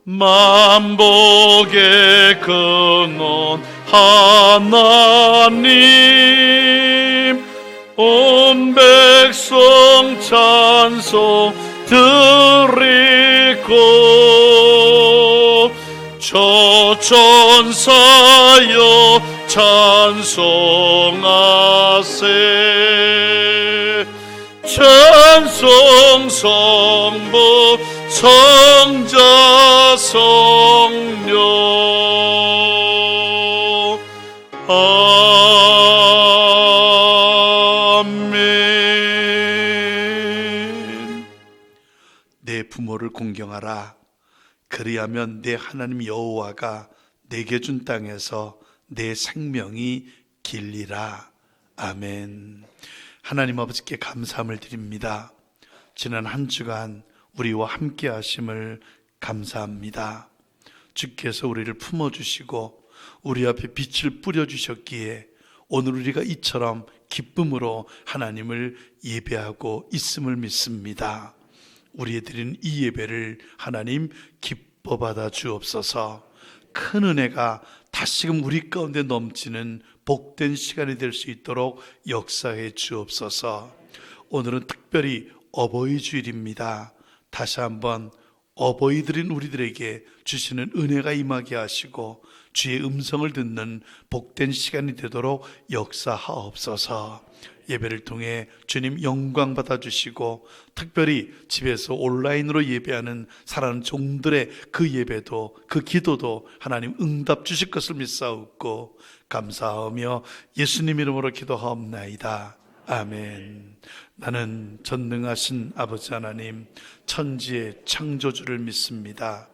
만복의 근원 하나님, 온 백성 찬송 드리고 저 천사여 찬송하세. 찬송 성부 성자 성령 아멘. 내 부모를 공경하라. 그리하면 내 하나님 여호와가 내게 준 땅에서 내 생명이 길리라. 아멘. 하나님 아버지께 감사함을 드립니다. 지난 한 주간 우리와 함께 하심을 감사합니다. 주께서 우리를 품어주시고 우리 앞에 빛을 뿌려주셨기에 오늘 우리가 이처럼 기쁨으로 하나님을 예배하고 있음을 믿습니다. 우리의 드린 이 예배를 하나님 기뻐 받아 주옵소서. 큰 은혜가 다시금 우리 가운데 넘치는 복된 시간이 될 수 있도록 역사해 주옵소서. 오늘은 특별히 어버이 주일입니다. 다시 한번 어버이들인 우리들에게 주시는 은혜가 임하게 하시고 주의 음성을 듣는 복된 시간이 되도록 역사하옵소서. 예배를 통해 주님 영광 받아주시고 특별히 집에서 온라인으로 예배하는 사랑하는 종들의 그 예배도 그 기도도 하나님 응답 주실 것을 믿사옵고 감사하며 예수님 이름으로 기도하옵나이다. 아멘. 나는 전능하신 아버지 하나님 천지의 창조주를 믿습니다.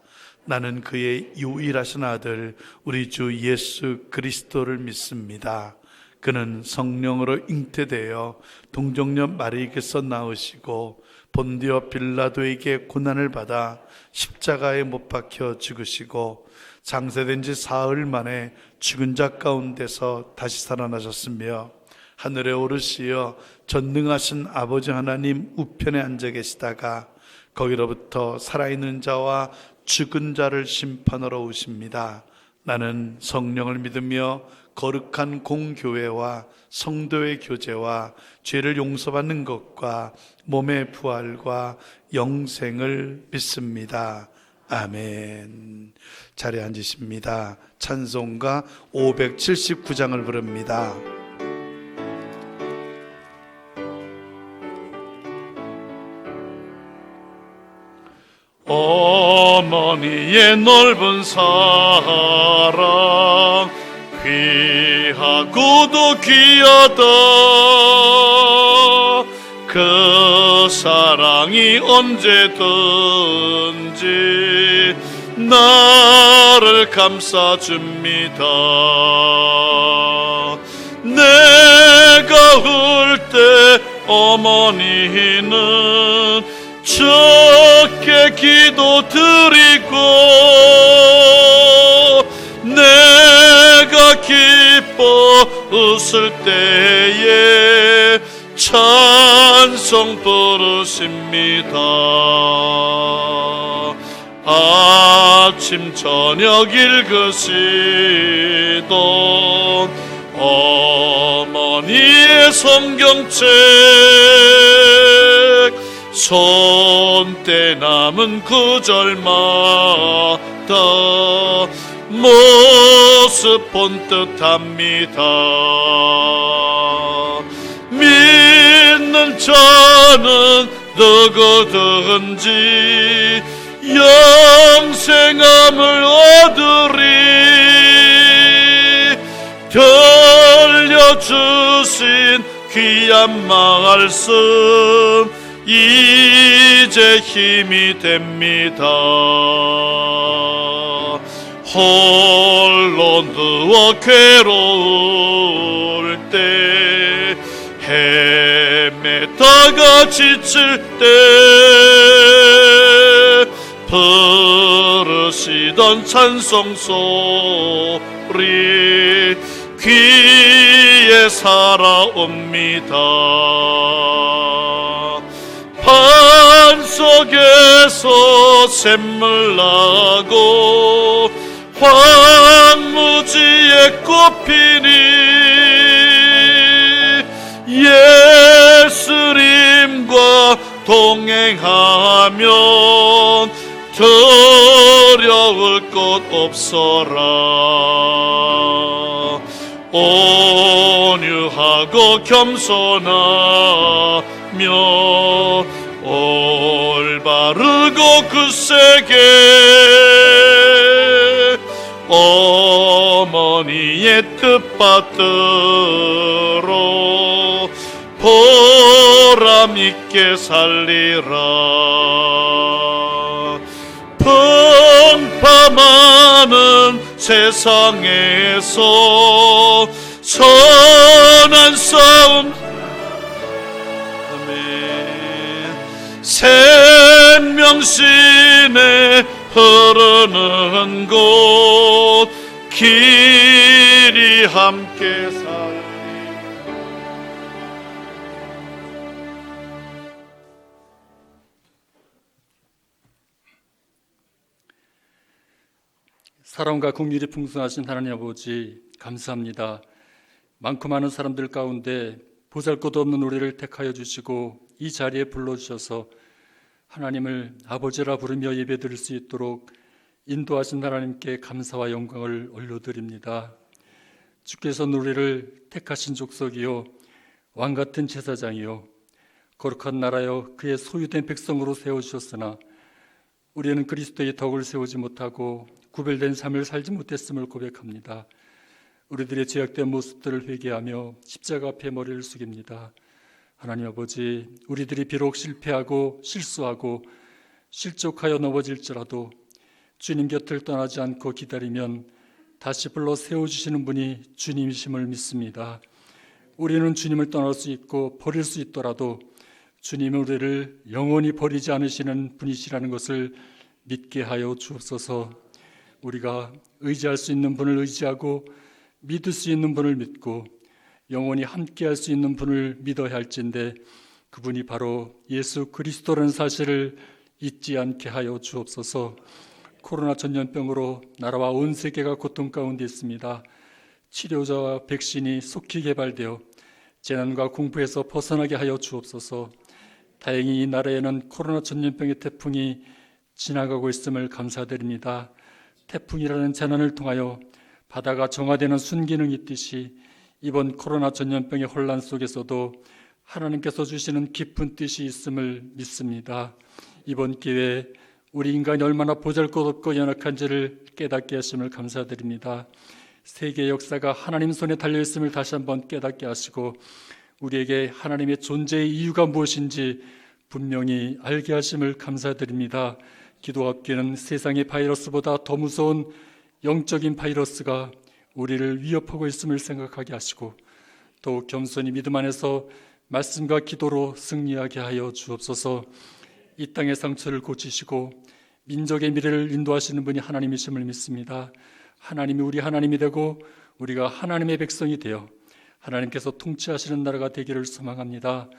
나는 그의 유일하신 아들 우리 주 예수 그리스도를 믿습니다. 그는 성령으로 잉태되어 동정녀 마리에게서 나으시고 본디오 빌라도에게 고난을 받아 십자가에 못 박혀 죽으시고 장세된 지 사흘 만에 죽은 자 가운데서 다시 살아나셨으며 하늘에 오르시어 전능하신 아버지 하나님 우편에 앉아 계시다가 거기로부터 살아있는 자와 죽은 자를 심판하러 오십니다. 나는 성령을 믿으며 거룩한 공교회와 성도의 교제와 죄를 용서받는 것과 몸의 부활과 영생을 믿습니다. 아멘. 자리에 앉으십니다. 찬송가 579장을 부릅니다. 어머니의 넓은 사랑 귀하고도 귀하다. 그 사랑이 언제든지 나를 감싸줍니다. 내가 울 때 어머니는 적게 기도드리고 내가 기뻐 웃을 때에 찬송 부르십니다. 아침 저녁 읽으시던 어머니의 성경책 손때 남은 구절마다 모습 본 듯합니다. 믿는 자는 누구든지 영생함을 얻으리. 들려주신 귀한 말씀 이제 힘이 됩니다. 홀로 누워 괴로울 때 헤매다가 지칠 때 부르시던 찬송 소리 귀에 살아옵니다. 산속에서 샘물 나고 황무지에 꽃피니 예수님과 동행하면 두려울 것 없어라. 온유하고 겸손하며 올바르고 굳세게 어머니의 뜻받들어 보람있게 살리라. 풍파많은 세상에서 선한 싸움 생명신에 흐르는 곳 길이 함께 살리. 사랑과 긍휼이 풍성하신 하나님 아버지, 감사합니다. 많고 많은 사람들 가운데 보잘것없는 우리를 택하여 주시고 이 자리에 불러주셔서 하나님을 아버지라 부르며 예배드릴 수 있도록 인도하신 하나님께 감사와 영광을 올려드립니다. 주께서 우리를 택하신 족속이요 왕같은 제사장이요 거룩한 나라여 그의 소유된 백성으로 세워주셨으나 우리는 그리스도의 덕을 세우지 못하고 구별된 삶을 살지 못했음을 고백합니다. 우리들의 죄악된 모습들을 회개하며 십자가 앞에 머리를 숙입니다. 하나님 아버지, 우리들이 비록 실패하고 실수하고 실족하여 넘어질지라도 주님 곁을 떠나지 않고 기다리면 다시 불러 세워주시는 분이 주님이심을 믿습니다. 우리는 주님을 떠날 수 있고 버릴 수 있더라도 주님은 우리를 영원히 버리지 않으시는 분이시라는 것을 믿게 하여 주옵소서. 우리가 의지할 수 있는 분을 의지하고 믿을 수 있는 분을 믿고 영원히 함께할 수 있는 분을 믿어야 할진데 그분이 바로 예수 그리스도라는 사실을 잊지 않게 하여 주옵소서. 코로나 전염병으로 나라와 온 세계가 고통 가운데 있습니다. 치료자와 백신이 속히 개발되어 재난과 공포에서 벗어나게 하여 주옵소서. 다행히 이 나라에는 코로나 전염병의 태풍이 지나가고 있음을 감사드립니다. 태풍이라는 재난을 통하여 바다가 정화되는 순기능이 있듯이 이번 코로나 전염병의 혼란 속에서도 하나님께서 주시는 깊은 뜻이 있음을 믿습니다. 이번 기회에 우리 인간이 얼마나 보잘것없고 연약한지를 깨닫게 하심을 감사드립니다. 세계의 역사가 하나님 손에 달려있음을 다시 한번 깨닫게 하시고 우리에게 하나님의 존재의 이유가 무엇인지 분명히 알게 하심을 감사드립니다. 기도합기는 세상의 바이러스보다 더 무서운 영적인 바이러스가 우리를 위협하고 있음을 생각하게 하시고 더욱 겸손히 믿음 안에서 말씀과 기도로 승리하게 하여 주옵소서. 이 땅의 상처를 고치시고 민족의 미래를 인도하시는 분이 하나님이심을 믿습니다. 하나님이 우리 하나님이 되고 우리가 하나님의 백성이 되어 하나님께서 통치하시는 나라가 되기를 소망합니다.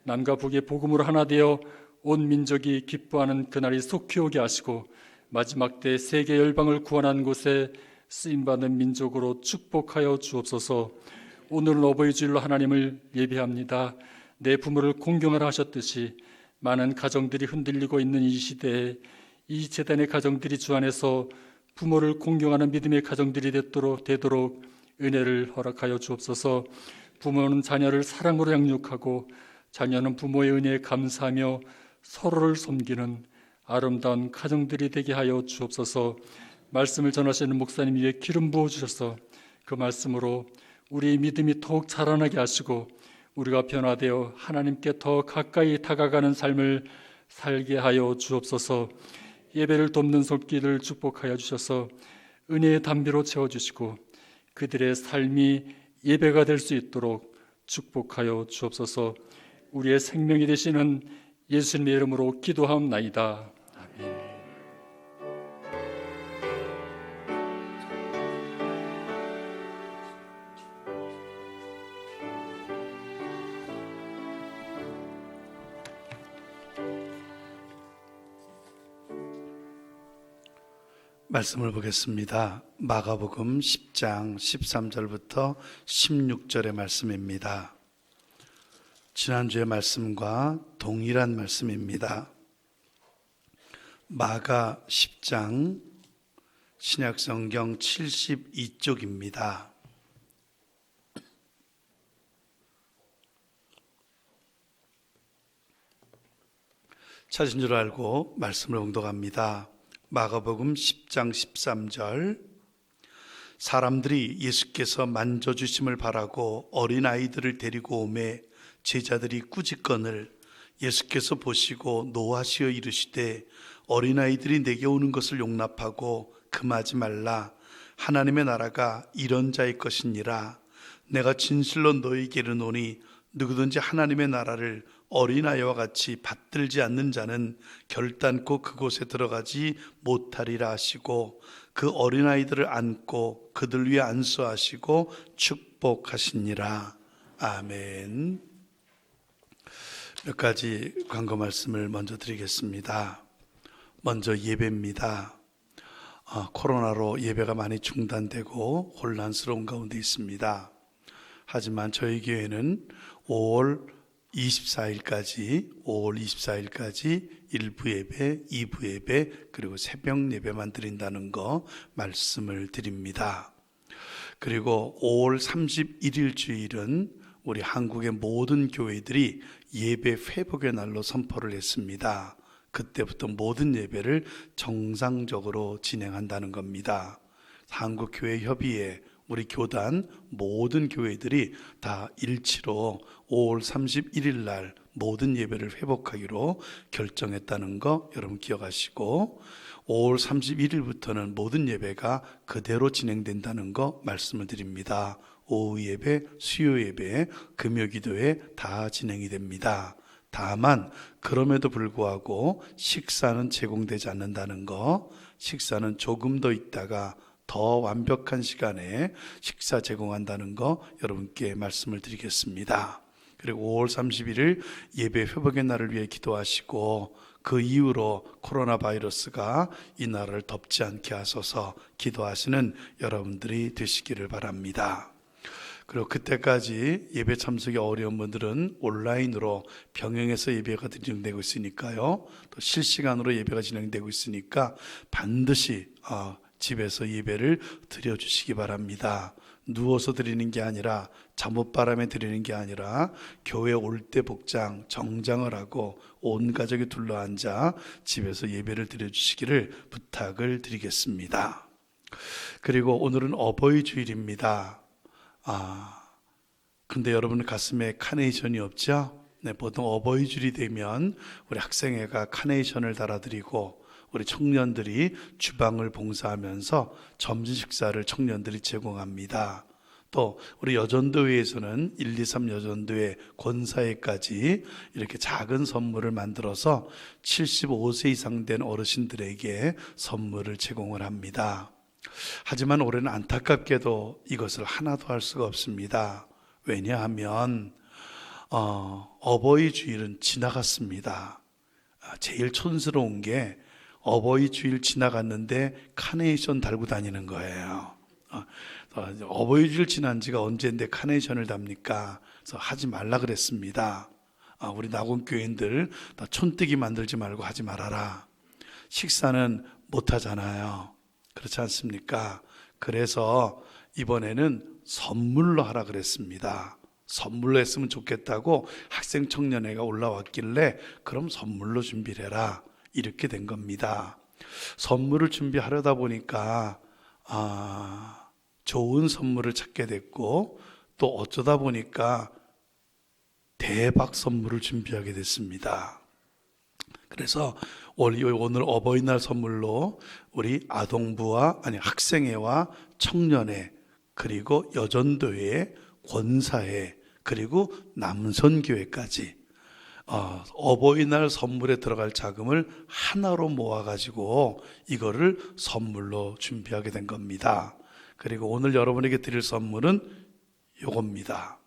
남과 북의 복음으로 하나 되어 온 민족이 기뻐하는 그날이 속히 오게 하시고 마지막 때 세계 열방을 구원하는 곳에 쓰임받는 민족으로 축복하여 주옵소서. 오늘은 어버이 주일로 하나님을 예배합니다. 내 부모를 공경하라 하셨듯이 많은 가정들이 흔들리고 있는 이 시대에 이 재단의 가정들이 주 안에서 부모를 공경하는 믿음의 가정들이 되도록 은혜를 허락하여 주옵소서. 부모는 자녀를 사랑으로 양육하고 자녀는 부모의 은혜에 감사하며 서로를 섬기는 아름다운 가정들이 되게 하여 주옵소서. 말씀을 전하시는 목사님 위에 기름 부어주셔서 그 말씀으로 우리의 믿음이 더욱 자라나게 하시고 우리가 변화되어 하나님께 더 가까이 다가가는 삶을 살게 하여 주옵소서. 예배를 돕는 손길을 축복하여 주셔서 은혜의 담비로 채워주시고 그들의 삶이 예배가 될 수 있도록 축복하여 주옵소서. 우리의 생명이 되시는 예수님의 이름으로 기도하옵나이다. 아멘. 말씀을 보겠습니다. 마가복음 10장 13절부터 16절의 말씀입니다. 지난주의 말씀과 동일한 말씀입니다. 마가 10장 신약성경 72쪽입니다. 찾은 줄 알고 말씀을 봉독합니다. 마가복음 10장 13절 사람들이 예수께서 만져주심을 바라고 어린아이들을 데리고 오매 제자들이 꾸짖거늘 예수께서 보시고 노하시어 이르시되 어린아이들이 내게 오는 것을 용납하고 금하지 말라. 하나님의 나라가 이런 자의 것이니라. 내가 진실로 너희에게 이르노니 누구든지 하나님의 나라를 어린아이와 같이 받들지 않는 자는 결단코 그곳에 들어가지 못하리라 하시고 그 어린아이들을 안고 그들 위에 안수하시고 축복하시니라. 아멘. 몇 가지 광고 말씀을 먼저 드리겠습니다. 먼저 예배입니다. 코로나로 예배가 많이 중단되고 혼란스러운 가운데 있습니다. 하지만 저희 교회는 5월 24일까지 1부 예배, 2부 예배, 그리고 새벽 예배만 드린다는 거 말씀을 드립니다. 그리고 5월 31일 주일은 우리 한국의 모든 교회들이 예배 회복의 날로 선포를 했습니다. 그때부터 모든 예배를 정상적으로 진행한다는 겁니다. 한국교회협의회 우리 교단 모든 교회들이 다 일치로 5월 31일 날 모든 예배를 회복하기로 결정했다는 거 여러분 기억하시고 5월 31일부터는 모든 예배가 그대로 진행된다는 거 말씀을 드립니다. 오후 예배, 수요 예배, 금요 기도회 다 진행이 됩니다. 다만 그럼에도 불구하고 식사는 제공되지 않는다는 거, 식사는 조금 더 있다가 더 완벽한 시간에 식사 제공한다는 거 여러분께 말씀을 드리겠습니다. 그리고 5월 31일 예배 회복의 날을 위해 기도하시고 그 이후로 코로나 바이러스가 이 나라를 덮지 않게 하소서 기도하시는 여러분들이 되시기를 바랍니다. 그리고 그때까지 예배 참석이 어려운 분들은 온라인으로 병행해서 예배가 진행되고 있으니까요. 또 실시간으로 예배가 진행되고 있으니까 반드시 집에서 예배를 드려주시기 바랍니다. 누워서 드리는 게 아니라 잠옷바람에 드리는 게 아니라 교회 올 때 복장 정장을 하고 온 가족이 둘러앉아 집에서 예배를 드려주시기를 부탁을 드리겠습니다. 그리고 오늘은 어버이 주일입니다. 근데 여러분 가슴에 카네이션이 없죠? 네, 보통 어버이 주일이 되면 우리 학생회가 카네이션을 달아드리고 우리 청년들이 주방을 봉사하면서 점심 식사를 청년들이 제공합니다. 또 우리 여전도회에서는 1, 2, 3 여전도회 권사회까지 이렇게 작은 선물을 만들어서 75세 이상 된 어르신들에게 선물을 제공을 합니다. 하지만 올해는 안타깝게도 이것을 하나도 할 수가 없습니다. 왜냐하면 어버이 주일은 지나갔습니다. 제일 촌스러운 게 어버이 주일 지나갔는데 카네이션 달고 다니는 거예요. 어버이 주일 지난 지가 언제인데 카네이션을 답니까? 그래서 하지 말라 그랬습니다. 우리 낙원교인들 촌뜨기 만들지 말고 하지 말아라. 식사는 못 하잖아요. 그렇지 않습니까? 그래서 이번에는 선물로 하라 그랬습니다. 선물로 했으면 좋겠다고 학생 청년회가 올라왔길래 그럼 선물로 준비를 해라. 이렇게 된 겁니다. 선물을 준비하려다 보니까 좋은 선물을 찾게 됐고 또 어쩌다 보니까 대박 선물을 준비하게 됐습니다. 그래서 오늘 어버이날 선물로 우리 학생회와 청년회 그리고 여전도회, 권사회 그리고 남선교회까지 어버이날 선물에 들어갈 자금을 하나로 모아가지고 이거를 선물로 준비하게 된 겁니다. 그리고 오늘 여러분에게 드릴 선물은 요겁니다.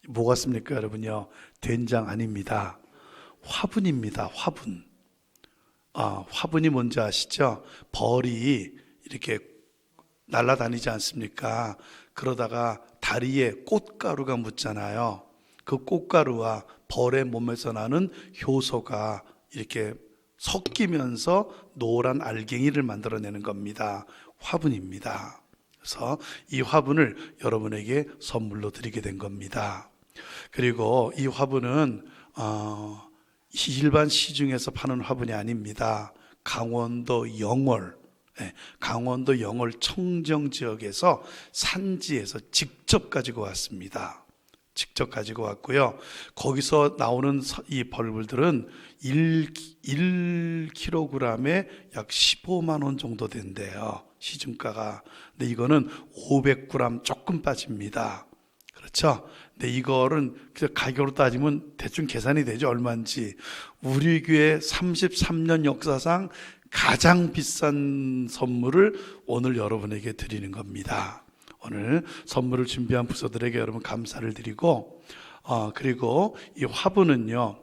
뭐 같습니까 여러분요? 된장 아닙니다. 화분입니다. 화분. 화분이 뭔지 아시죠? 벌이 이렇게 날아다니지 않습니까? 그러다가 다리에 꽃가루가 묻잖아요. 그 꽃가루와 벌의 몸에서 나는 효소가 이렇게 섞이면서 노란 알갱이를 만들어내는 겁니다. 화분입니다. 그래서 이 화분을 여러분에게 선물로 드리게 된 겁니다. 그리고 이 화분은 일반 시중에서 파는 화분이 아닙니다. 강원도 영월 청정 지역에서 산지에서 직접 가지고 왔습니다. 직접 가지고 왔고요. 거기서 나오는 이 벌들은 1kg에 약 15만 원 정도 된대요. 시중가가. 근데 이거는 500g 조금 빠집니다. 그렇죠? 근데 이거는 가격으로 따지면 대충 계산이 되죠. 얼마인지. 우리 교회 33년 역사상 가장 비싼 선물을 오늘 여러분에게 드리는 겁니다. 오늘 선물을 준비한 부서들에게 여러분 감사를 드리고, 그리고 이 화분은요,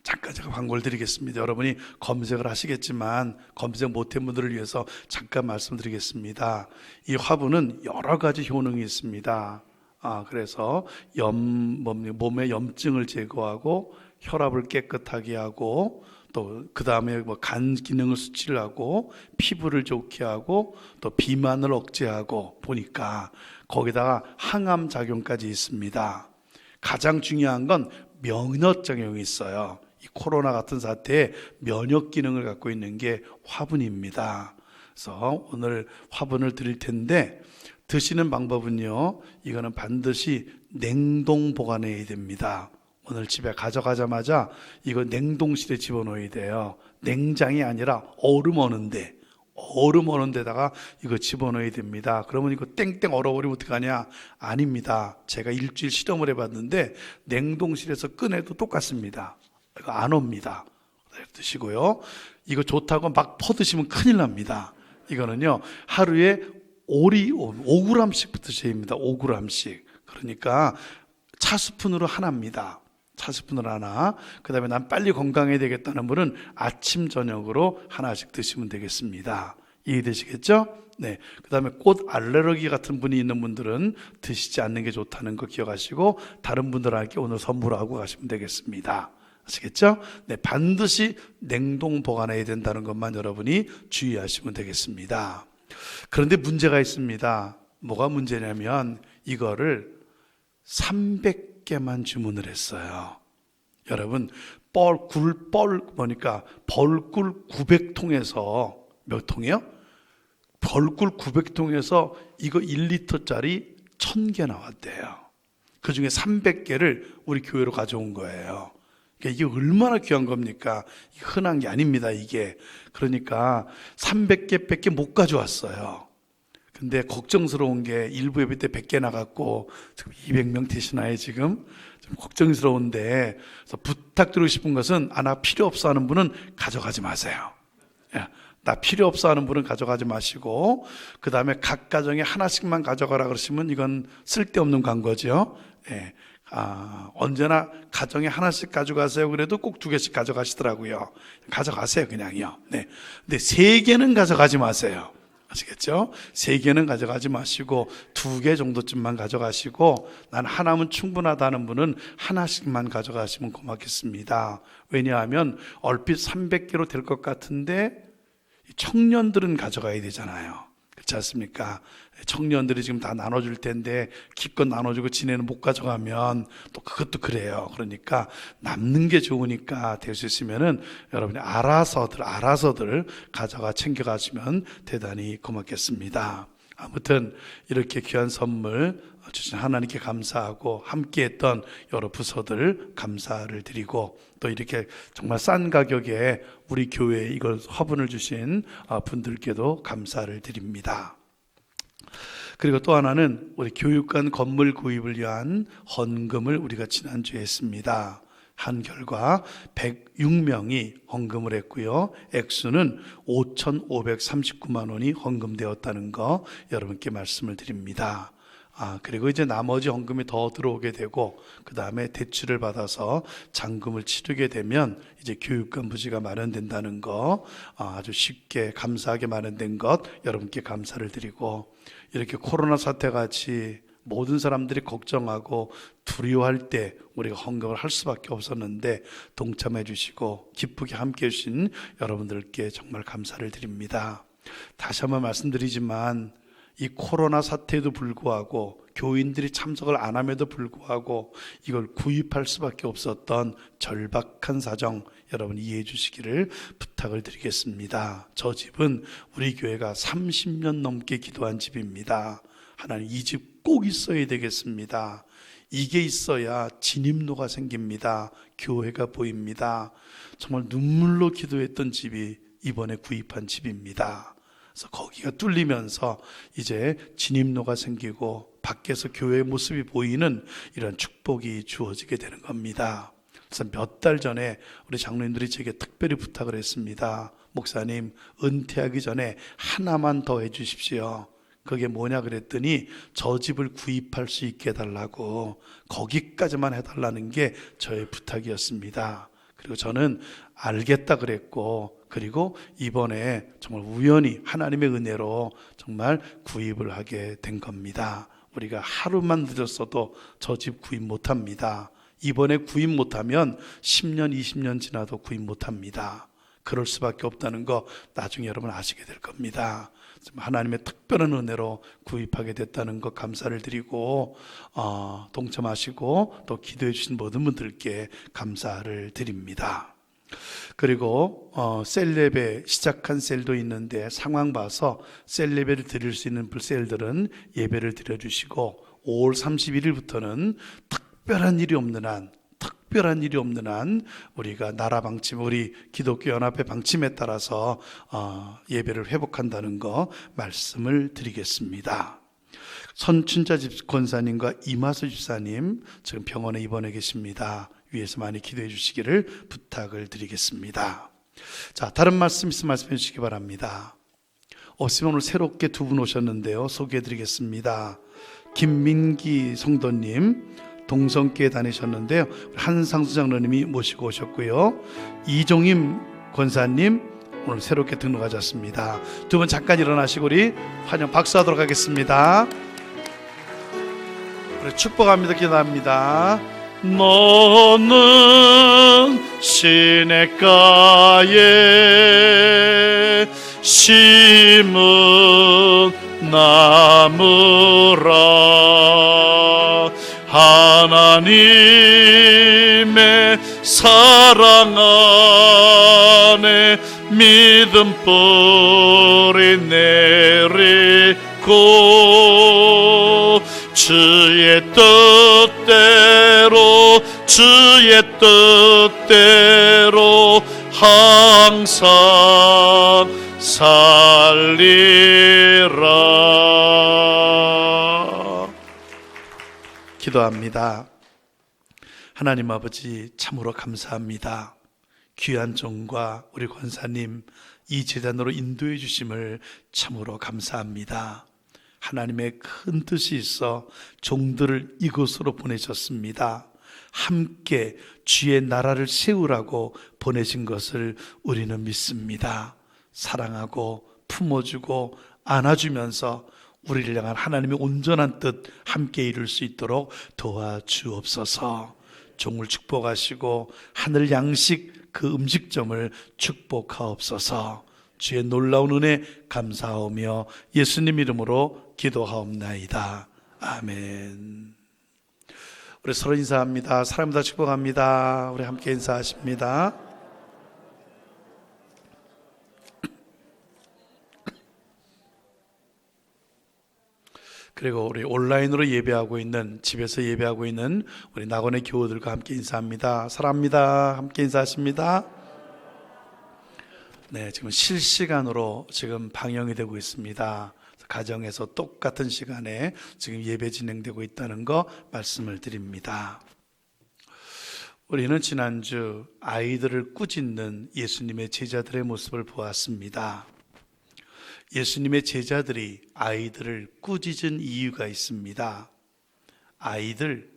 잠깐 제가 광고를 드리겠습니다. 여러분이 검색을 하시겠지만 검색 못한 분들을 위해서 잠깐 말씀드리겠습니다. 이 화분은 여러 가지 효능이 있습니다. 그래서 몸의 염증을 제거하고 혈압을 깨끗하게 하고, 또 그 다음에 간 기능을 수치를 하고 피부를 좋게 하고 또 비만을 억제하고 보니까 거기다가 항암 작용까지 있습니다. 가장 중요한 건 면역 작용이 있어요. 이 코로나 같은 사태에 면역 기능을 갖고 있는 게 화분입니다. 그래서 오늘 화분을 드릴 텐데 드시는 방법은요, 이거는 반드시 냉동 보관해야 됩니다. 오늘 집에 가져가자마자 이거 냉동실에 집어넣어야 돼요. 냉장이 아니라 얼음 어는 데다가 이거 집어넣어야 됩니다. 그러면 이거 땡땡 얼어버리면 어떡하냐? 아닙니다. 제가 일주일 실험을 해봤는데 냉동실에서 꺼내도 똑같습니다. 이거 안 옵니다. 드시고요. 이거 좋다고 막 퍼드시면 큰일 납니다. 이거는요, 하루에 5g씩 드셔야 합니다. 5g씩. 그러니까 차스푼으로 하나입니다. 차스푼으로 하나. 그 다음에 난 빨리 건강해야 되겠다는 분은 아침 저녁으로 하나씩 드시면 되겠습니다. 이해되시겠죠? 네. 그 다음에 꽃 알레르기 같은 분이 있는 분들은 드시지 않는 게 좋다는 거 기억하시고 다른 분들에게 오늘 선물하고 가시면 되겠습니다. 아시겠죠? 네, 반드시 냉동 보관해야 된다는 것만 여러분이 주의하시면 되겠습니다. 그런데 문제가 있습니다. 뭐가 문제냐면 이거를 300개만 주문을 했어요. 여러분, 보니까 벌꿀 900통에서 몇 통이요? 벌꿀 900통에서 이거 1리터짜리 1000개 나왔대요. 그 중에 300개를 우리 교회로 가져온 거예요. 이게 얼마나 귀한 겁니까? 흔한 게 아닙니다, 이게. 그러니까 300개밖에 못 가져왔어요. 근데 걱정스러운 게 일부 예배 때 100개 나갔고 지금 200명 되시나요 지금? 좀 걱정스러운데, 그래서 부탁드리고 싶은 것은 나 필요 없어 하는 분은 가져가지 마세요. 나 필요 없어 하는 분은 가져가지 마시고, 그 다음에 각 가정에 하나씩만 가져가라 그러시면 이건 쓸데없는 광고죠. 언제나 가정에 하나씩 가져가세요. 그래도 꼭 2개씩 가져가시더라고요. 가져가세요, 그냥요. 네. 근데 3개는 가져가지 마세요. 아시겠죠? 3개는 가져가지 마시고 2개 정도쯤만 가져가시고, 난 하나면 충분하다는 분은 하나씩만 가져가시면 고맙겠습니다. 왜냐하면 얼핏 300개로 될 것 같은데 청년들은 가져가야 되잖아요. 그렇지 않습니까? 청년들이 지금 다 나눠줄 텐데 기껏 나눠주고 지네는 못 가져가면 또 그것도 그래요. 그러니까 남는 게 좋으니까 될 수 있으면은 여러분이 알아서들 가져가 챙겨가시면 대단히 고맙겠습니다. 아무튼 이렇게 귀한 선물 주신 하나님께 감사하고 함께했던 여러 부서들 감사를 드리고, 또 이렇게 정말 싼 가격에 우리 교회에 이걸 화분을 주신 분들께도 감사를 드립니다. 그리고 또 하나는 우리 교육관 건물 구입을 위한 헌금을 우리가 지난주에 했습니다. 한 결과 106명이 헌금을 했고요. 액수는 5,539만 원이 헌금되었다는 거 여러분께 말씀을 드립니다. 그리고 이제 나머지 헌금이 더 들어오게 되고 그 다음에 대출을 받아서 잔금을 치르게 되면 이제 교육관 부지가 마련된다는 거, 아주 쉽게 감사하게 마련된 것 여러분께 감사를 드리고, 이렇게 코로나 사태 같이 모든 사람들이 걱정하고 두려워할 때 우리가 헌금을 할 수밖에 없었는데 동참해 주시고 기쁘게 함께 해주신 여러분들께 정말 감사를 드립니다. 다시 한번 말씀드리지만 이 코로나 사태에도 불구하고 교인들이 참석을 안 함에도 불구하고 이걸 구입할 수밖에 없었던 절박한 사정 여러분 이해해 주시기를 부탁을 드리겠습니다. 저 집은 우리 교회가 30년 넘게 기도한 집입니다. 하나님 이 집 꼭 있어야 되겠습니다. 이게 있어야 진입로가 생깁니다. 교회가 보입니다. 정말 눈물로 기도했던 집이 이번에 구입한 집입니다. 그래서 거기가 뚫리면서 이제 진입로가 생기고 밖에서 교회의 모습이 보이는 이런 축복이 주어지게 되는 겁니다. 그래서 몇 달 전에 우리 장로님들이 제게 특별히 부탁을 했습니다. 목사님, 은퇴하기 전에 하나만 더 해주십시오. 그게 뭐냐 그랬더니 저 집을 구입할 수 있게 해달라고, 거기까지만 해달라는 게 저의 부탁이었습니다. 그리고 저는 알겠다 그랬고, 그리고 이번에 정말 우연히 하나님의 은혜로 정말 구입을 하게 된 겁니다. 우리가 하루만 늦었어도 저 집 구입 못합니다. 이번에 구입 못하면 10년, 20년 지나도 구입 못합니다. 그럴 수밖에 없다는 거 나중에 여러분 아시게 될 겁니다. 하나님의 특별한 은혜로 구입하게 됐다는 것 감사를 드리고, 동참하시고 또 기도해 주신 모든 분들께 감사를 드립니다. 그리고 셀레베 시작한 셀도 있는데 상황 봐서 셀레베를 드릴 수 있는 셀들은 예배를 드려주시고, 5월 31일부터는 특별한 일이 없는 한 우리가 나라 방침, 우리 기독교 연합회 방침에 따라서 예배를 회복한다는 거 말씀을 드리겠습니다. 선춘자 권사님과 이마수 집사님 지금 병원에 입원해 계십니다. 위에서 많이 기도해 주시기를 부탁을 드리겠습니다. 자, 다른 말씀 있으면 말씀해 주시기 바랍니다. 없으면 오늘 새롭게 두 분 오셨는데요, 소개해 드리겠습니다. 김민기 성도님 동성교회 다니셨는데요, 한상수 장로님이 모시고 오셨고요, 이종임 권사님 오늘 새롭게 등록하셨습니다. 두 분 잠깐 일어나시고 우리 환영 박수하도록 하겠습니다. 우리 축복합니다. 기도합니다. 너는 시냇가에 심은 나무라, 하나님의 사랑 안에 믿음 뿌리 내리고 주의 뜻대로 항상 살리라. 기도합니다. 하나님 아버지 참으로 감사합니다. 귀한 종과 우리 권사님 이 재단으로 인도해 주심을 참으로 감사합니다. 하나님의 큰 뜻이 있어 종들을 이곳으로 보내셨습니다. 함께 주의 나라를 세우라고 보내신 것을 우리는 믿습니다. 사랑하고 품어주고 안아주면서 우리를 향한 하나님의 온전한 뜻 함께 이룰 수 있도록 도와주옵소서. 종을 축복하시고 하늘 양식 그 음식점을 축복하옵소서. 주의 놀라운 은혜 감사하오며 예수님 이름으로 기도하옵나이다. 아멘. 우리 서로 인사합니다. 사랑합니다. 축복합니다. 우리 함께 인사하십니다. 그리고 우리 온라인으로 예배하고 있는, 집에서 예배하고 있는 우리 낙원의 교우들과 함께 인사합니다. 사랑합니다. 함께 인사하십니다. 네, 지금 실시간으로 지금 방영이 되고 있습니다. 가정에서 똑같은 시간에 지금 예배 진행되고 있다는 거 말씀을 드립니다. 우리는 지난주 아이들을 꾸짖는 예수님의 제자들의 모습을 보았습니다. 예수님의 제자들이 아이들을 꾸짖은 이유가 있습니다. 아이들,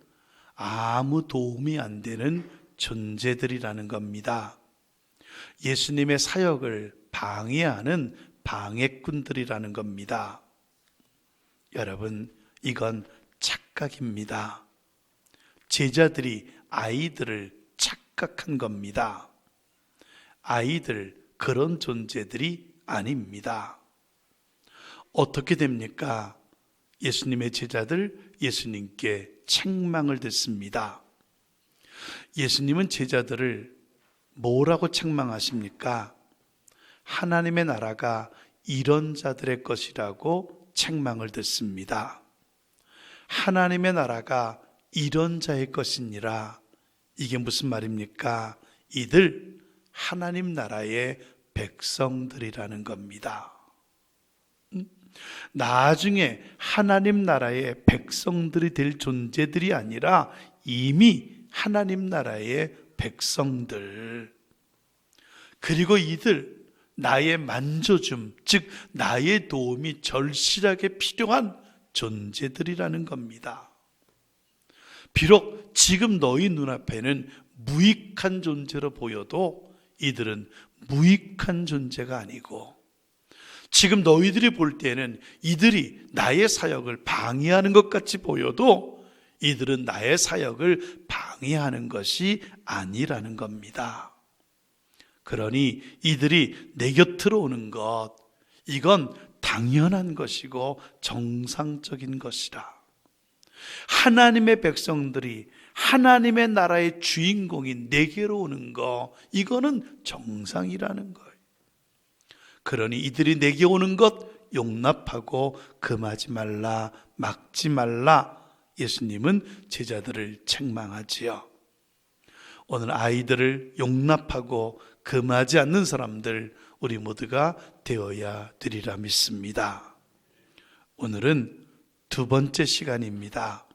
아무 도움이 안 되는 존재들이라는 겁니다. 예수님의 사역을 방해하는 방해꾼들이라는 겁니다. 여러분, 이건 착각입니다. 제자들이 아이들을 착각한 겁니다. 아이들, 그런 존재들이 아닙니다. 어떻게 됩니까? 예수님의 제자들, 예수님께 책망을 듣습니다. 예수님은 제자들을 뭐라고 책망하십니까? 하나님의 나라가 이런 자들의 것이라고 책망을 듣습니다. 하나님의 나라가 이런 자의 것이니라. 이게 무슨 말입니까? 이들 하나님 나라의 백성들이라는 겁니다. 나중에 하나님 나라의 백성들이 될 존재들이 아니라 이미 하나님 나라의 백성들, 그리고 이들 나의 만져줌, 즉 나의 도움이 절실하게 필요한 존재들이라는 겁니다. 비록 지금 너희 눈앞에는 무익한 존재로 보여도 이들은 무익한 존재가 아니고, 지금 너희들이 볼 때는 이들이 나의 사역을 방해하는 것 같이 보여도 이들은 나의 사역을 방해하는 것이 아니라는 겁니다. 그러니 이들이 내 곁으로 오는 것, 이건 당연한 것이고 정상적인 것이라. 하나님의 백성들이 하나님의 나라의 주인공인 내게로 오는 거, 이거는 정상이라는 거예요. 그러니 이들이 내게 오는 것 용납하고 금하지 말라, 막지 말라. 예수님은 제자들을 책망하지요. 오늘 아이들을 용납하고 금하지 않는 사람들, 우리 모두가 되어야 되리라 믿습니다. 오늘은 두 번째 시간입니다.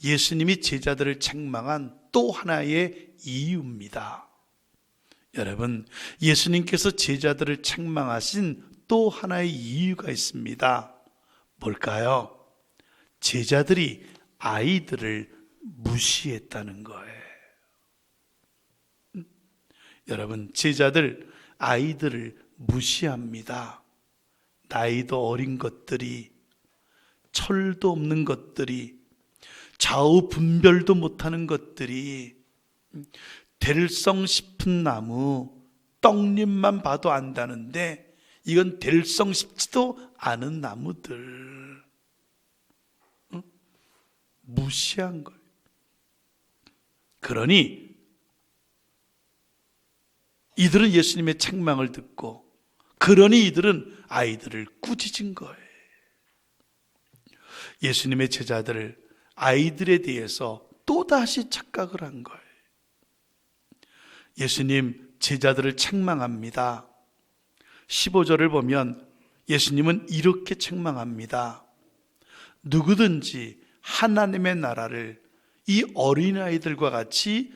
예수님이 제자들을 책망한 또 하나의 이유입니다. 여러분, 예수님께서 제자들을 책망하신 또 하나의 이유가 있습니다. 뭘까요? 제자들이 아이들을 무시했다는 거예요. 여러분, 제자들 아이들을 무시합니다. 나이도 어린 것들이, 철도 없는 것들이, 좌우 분별도 못하는 것들이, 될성 싶은 나무 떡잎만 봐도 안다는데 이건 될성 싶지도 않은 나무들, 무시한 거예요. 그러니 이들은 예수님의 책망을 듣고, 그러니 이들은 아이들을 꾸짖은 거예요. 예수님의 제자들 아이들에 대해서 또다시 착각을 한 거예요. 예수님 제자들을 책망합니다. 15절을 보면 예수님은 이렇게 책망합니다. 누구든지 하나님의 나라를 이 어린아이들과 같이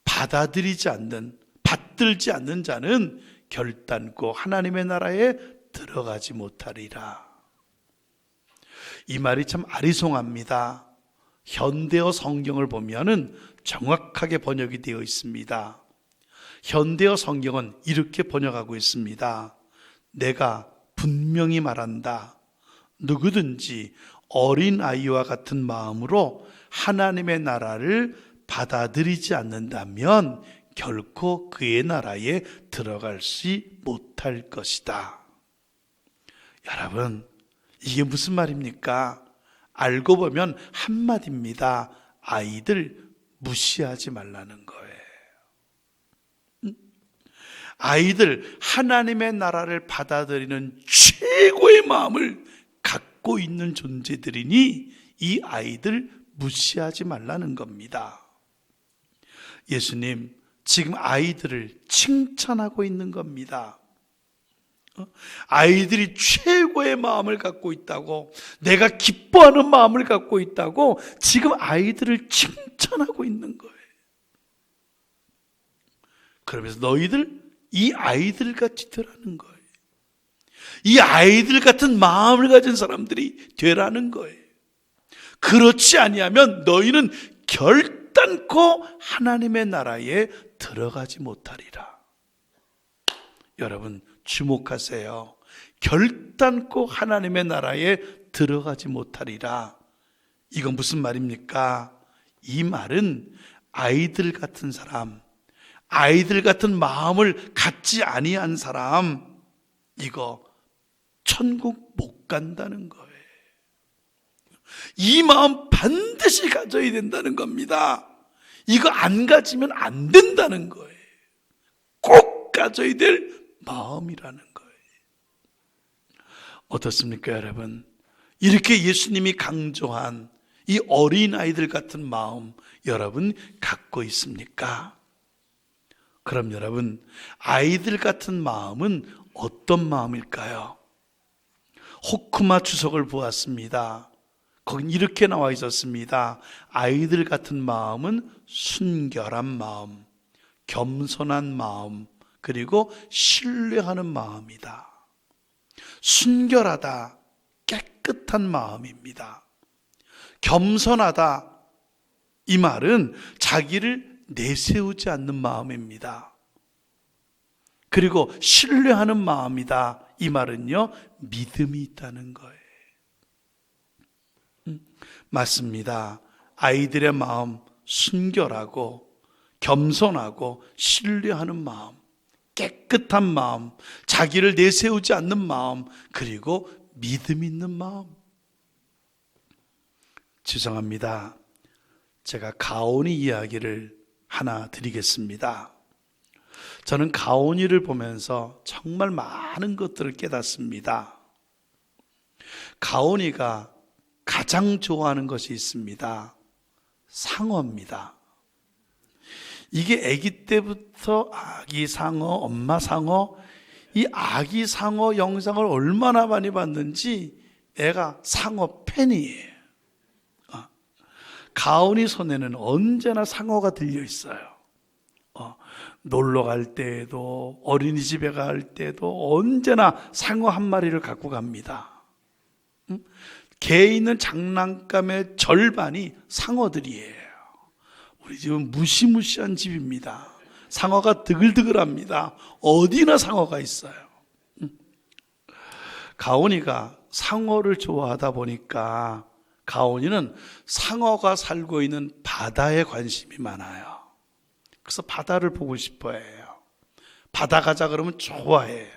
받들지 않는 자는 결단코 하나님의 나라에 들어가지 못하리라. 이 말이 참 아리송합니다. 현대어 성경을 보면은 정확하게 번역이 되어 있습니다. 현대어 성경은 이렇게 번역하고 있습니다. 내가 분명히 말한다. 누구든지 어린아이와 같은 마음으로 하나님의 나라를 받아들이지 않는다면 결코 그의 나라에 들어갈지 못할 것이다. 여러분, 이게 무슨 말입니까? 알고 보면 한마디입니다. 아이들 무시하지 말라는 거예요. 아이들 하나님의 나라를 받아들이는 최고의 마음을 갖고 있는 존재들이니 이 아이들 무시하지 말라는 겁니다. 예수님 지금 아이들을 칭찬하고 있는 겁니다. 아이들이 최고의 마음을 갖고 있다고, 내가 기뻐하는 마음을 갖고 있다고 지금 아이들을 칭찬하고 있는 거예요. 그러면서 너희들 이 아이들 같이 되라는 거예요. 이 아이들 같은 마음을 가진 사람들이 되라는 거예요. 그렇지 아니하면 너희는 결단코 하나님의 나라에 들어가지 못하리라. 여러분 주목하세요. 결단코 하나님의 나라에 들어가지 못하리라. 이건 무슨 말입니까? 이 말은 아이들 같은 사람, 아이들 같은 마음을 갖지 아니한 사람, 이거 천국 못 간다는 거예요. 이 마음 반드시 가져야 된다는 겁니다. 이거 안 가지면 안 된다는 거예요. 꼭 가져야 될 마음이라는 거예요. 어떻습니까, 여러분? 이렇게 예수님이 강조한 이 어린아이들 같은 마음 여러분 갖고 있습니까? 그럼 여러분, 아이들 같은 마음은 어떤 마음일까요? 호쿠마 주석을 보았습니다. 거긴 이렇게 나와 있었습니다. 아이들 같은 마음은 순결한 마음, 겸손한 마음, 그리고 신뢰하는 마음이다. 순결하다, 깨끗한 마음입니다. 겸손하다, 이 말은 자기를 내세우지 않는 마음입니다. 그리고 신뢰하는 마음이다, 이 말은요, 믿음이 있다는 거예요. 맞습니다. 아이들의 마음, 순결하고 겸손하고 신뢰하는 마음, 깨끗한 마음, 자기를 내세우지 않는 마음, 그리고 믿음 있는 마음. 죄송합니다. 제가 가온이 이야기를 하나 드리겠습니다. 저는 가온이를 보면서 정말 많은 것들을 깨닫습니다. 가온이가 가장 좋아하는 것이 있습니다. 상어입니다. 이게 아기 때부터 아기 상어, 엄마 상어, 이 아기 상어 영상을 얼마나 많이 봤는지 애가 상어 팬이에요. 가온이 손에는 언제나 상어가 들려 있어요. 놀러 갈 때에도 어린이집에 갈 때도 언제나 상어 한 마리를 갖고 갑니다. 개에 있는 장난감의 절반이 상어들이에요. 우리 집은 무시무시한 집입니다. 상어가 드글드글합니다. 어디나 상어가 있어요. 가온이가 상어를 좋아하다 보니까 가온이는 상어가 살고 있는 바다에 관심이 많아요. 그래서 바다를 보고 싶어 해요. 바다 가자 그러면 좋아해요.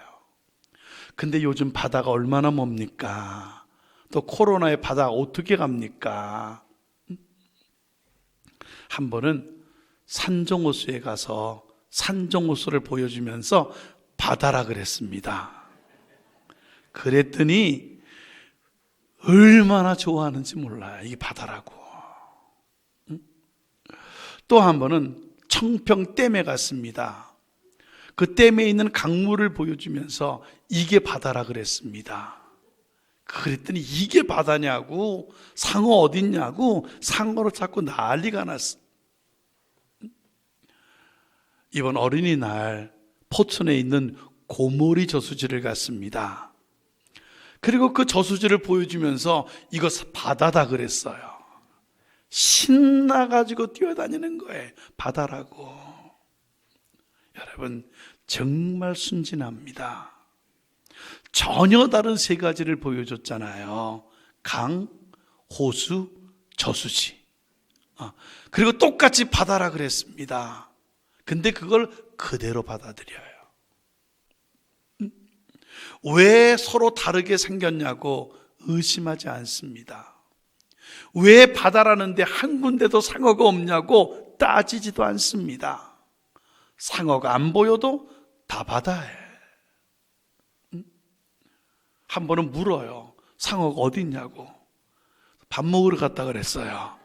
근데 요즘 바다가 얼마나 멉니까? 또 코로나에 바다 어떻게 갑니까? 한 번은 산정호수에 가서 산정호수를 보여주면서 바다라 그랬습니다. 그랬더니 얼마나 좋아하는지 몰라요. 이게 바다라고. 또 한 번은 청평댐에 갔습니다. 그 댐에 있는 강물을 보여주면서 이게 바다라 그랬습니다. 그랬더니 이게 바다냐고, 상어 어딨냐고 상어를 찾고 난리가 났어. 이번 어린이날 포천에 있는 고모리 저수지를 갔습니다. 그리고 그 저수지를 보여주면서 이거 바다다 그랬어요. 신나가지고 뛰어다니는 거예요. 바다라고. 여러분 정말 순진합니다. 전혀 다른 세 가지를 보여줬잖아요. 강, 호수, 저수지. 그리고 똑같이 바다라 그랬습니다. 근데 그걸 그대로 받아들여요. 왜 서로 다르게 생겼냐고 의심하지 않습니다. 왜 바다라는데 한 군데도 상어가 없냐고 따지지도 않습니다. 상어가 안 보여도 다 바다예요. 한 번은 물어요. 상어가 어디 있냐고. 밥 먹으러 갔다 그랬어요.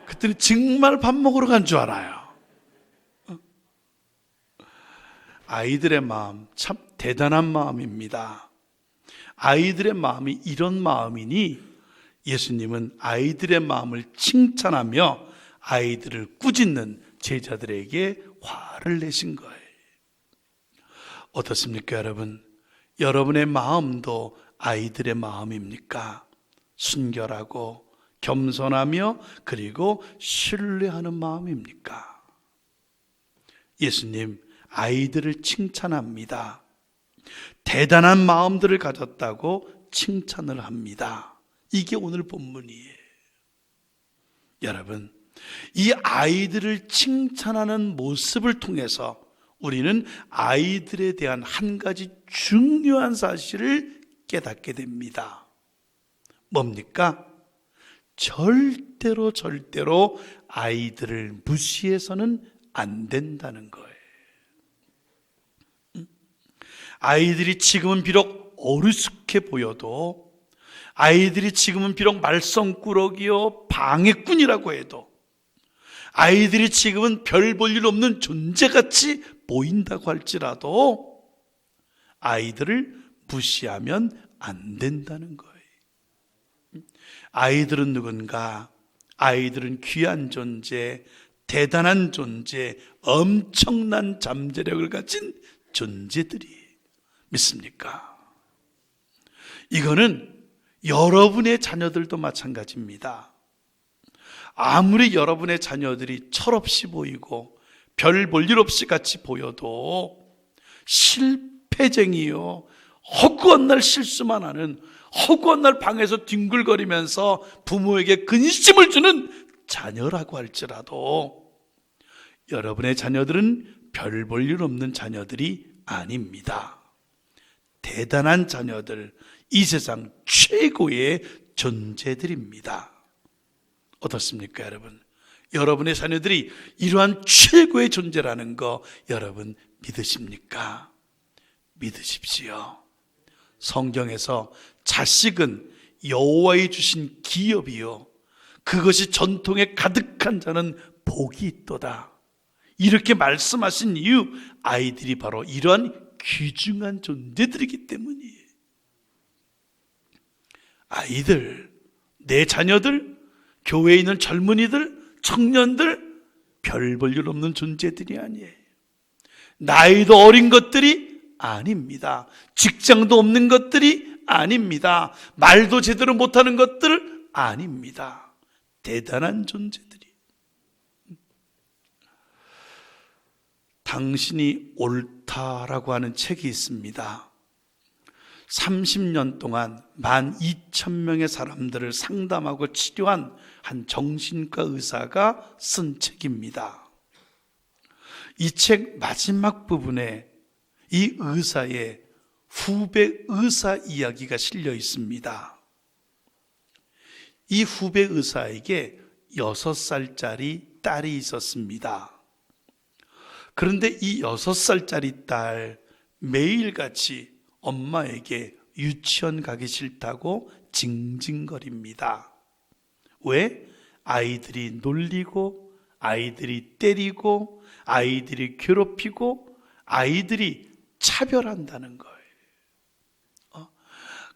그랬더니 정말 밥 먹으러 간 줄 알아요. 아이들의 마음 참 대단한 마음입니다. 아이들의 마음이 이런 마음이니 예수님은 아이들의 마음을 칭찬하며 아이들을 꾸짖는 제자들에게 화를 내신 거예요. 어떻습니까, 여러분? 여러분의 마음도 아이들의 마음입니까? 순결하고 겸손하며 그리고 신뢰하는 마음입니까? 예수님 아이들을 칭찬합니다. 대단한 마음들을 가졌다고 칭찬을 합니다. 이게 오늘 본문이에요. 여러분, 이 아이들을 칭찬하는 모습을 통해서 우리는 아이들에 대한 한 가지 중요한 사실을 깨닫게 됩니다. 뭡니까? 절대로 아이들을 무시해서는 안 된다는 거예요. 아이들이 지금은 비록 어리숙해 보여도, 아이들이 지금은 비록 말썽꾸러기요 방해꾼이라고 해도, 아이들이 지금은 별 볼 일 없는 존재같이 보인다고 할지라도 아이들을 무시하면 안 된다는 거예요. 아이들은 누군가? 아이들은 귀한 존재, 대단한 존재, 엄청난 잠재력을 가진 존재들이 믿습니까? 이거는 여러분의 자녀들도 마찬가지입니다. 아무리 여러분의 자녀들이 철없이 보이고 별 볼 일 없이 같이 보여도 실패쟁이요, 허구한 날 실수만 하는, 허구한 날 방에서 뒹굴거리면서 부모에게 근심을 주는 자녀라고 할지라도 여러분의 자녀들은 별 볼 일 없는 자녀들이 아닙니다. 대단한 자녀들, 이 세상 최고의 존재들입니다. 어떻습니까, 여러분? 여러분의 자녀들이 이러한 최고의 존재라는 거 여러분 믿으십니까? 믿으십시오. 성경에서 자식은 여호와의 주신 기업이요, 그것이 전통에 가득한 자는 복이 있도다, 이렇게 말씀하신 이유, 아이들이 바로 이러한 귀중한 존재들이기 때문이에요. 아이들, 내 자녀들, 교회에 있는 젊은이들, 청년들, 별 볼 일 없는 존재들이 아니에요. 나이도 어린 것들이 아닙니다. 직장도 없는 것들이 아닙니다. 말도 제대로 못하는 것들 아닙니다. 대단한 존재들이. 당신이 옳다라고 하는 책이 있습니다. 30년 동안 12,000명의 사람들을 상담하고 치료한 한 정신과 의사가 쓴 책입니다. 이 책 마지막 부분에 이 의사의 후배 의사 이야기가 실려 있습니다. 이 후배 의사에게 6살짜리 딸이 있었습니다. 그런데 이 6살짜리 딸 매일같이 엄마에게 유치원 가기 싫다고 징징거립니다. 왜? 아이들이 놀리고, 아이들이 때리고, 아이들이 괴롭히고, 아이들이 차별한다는 거예요.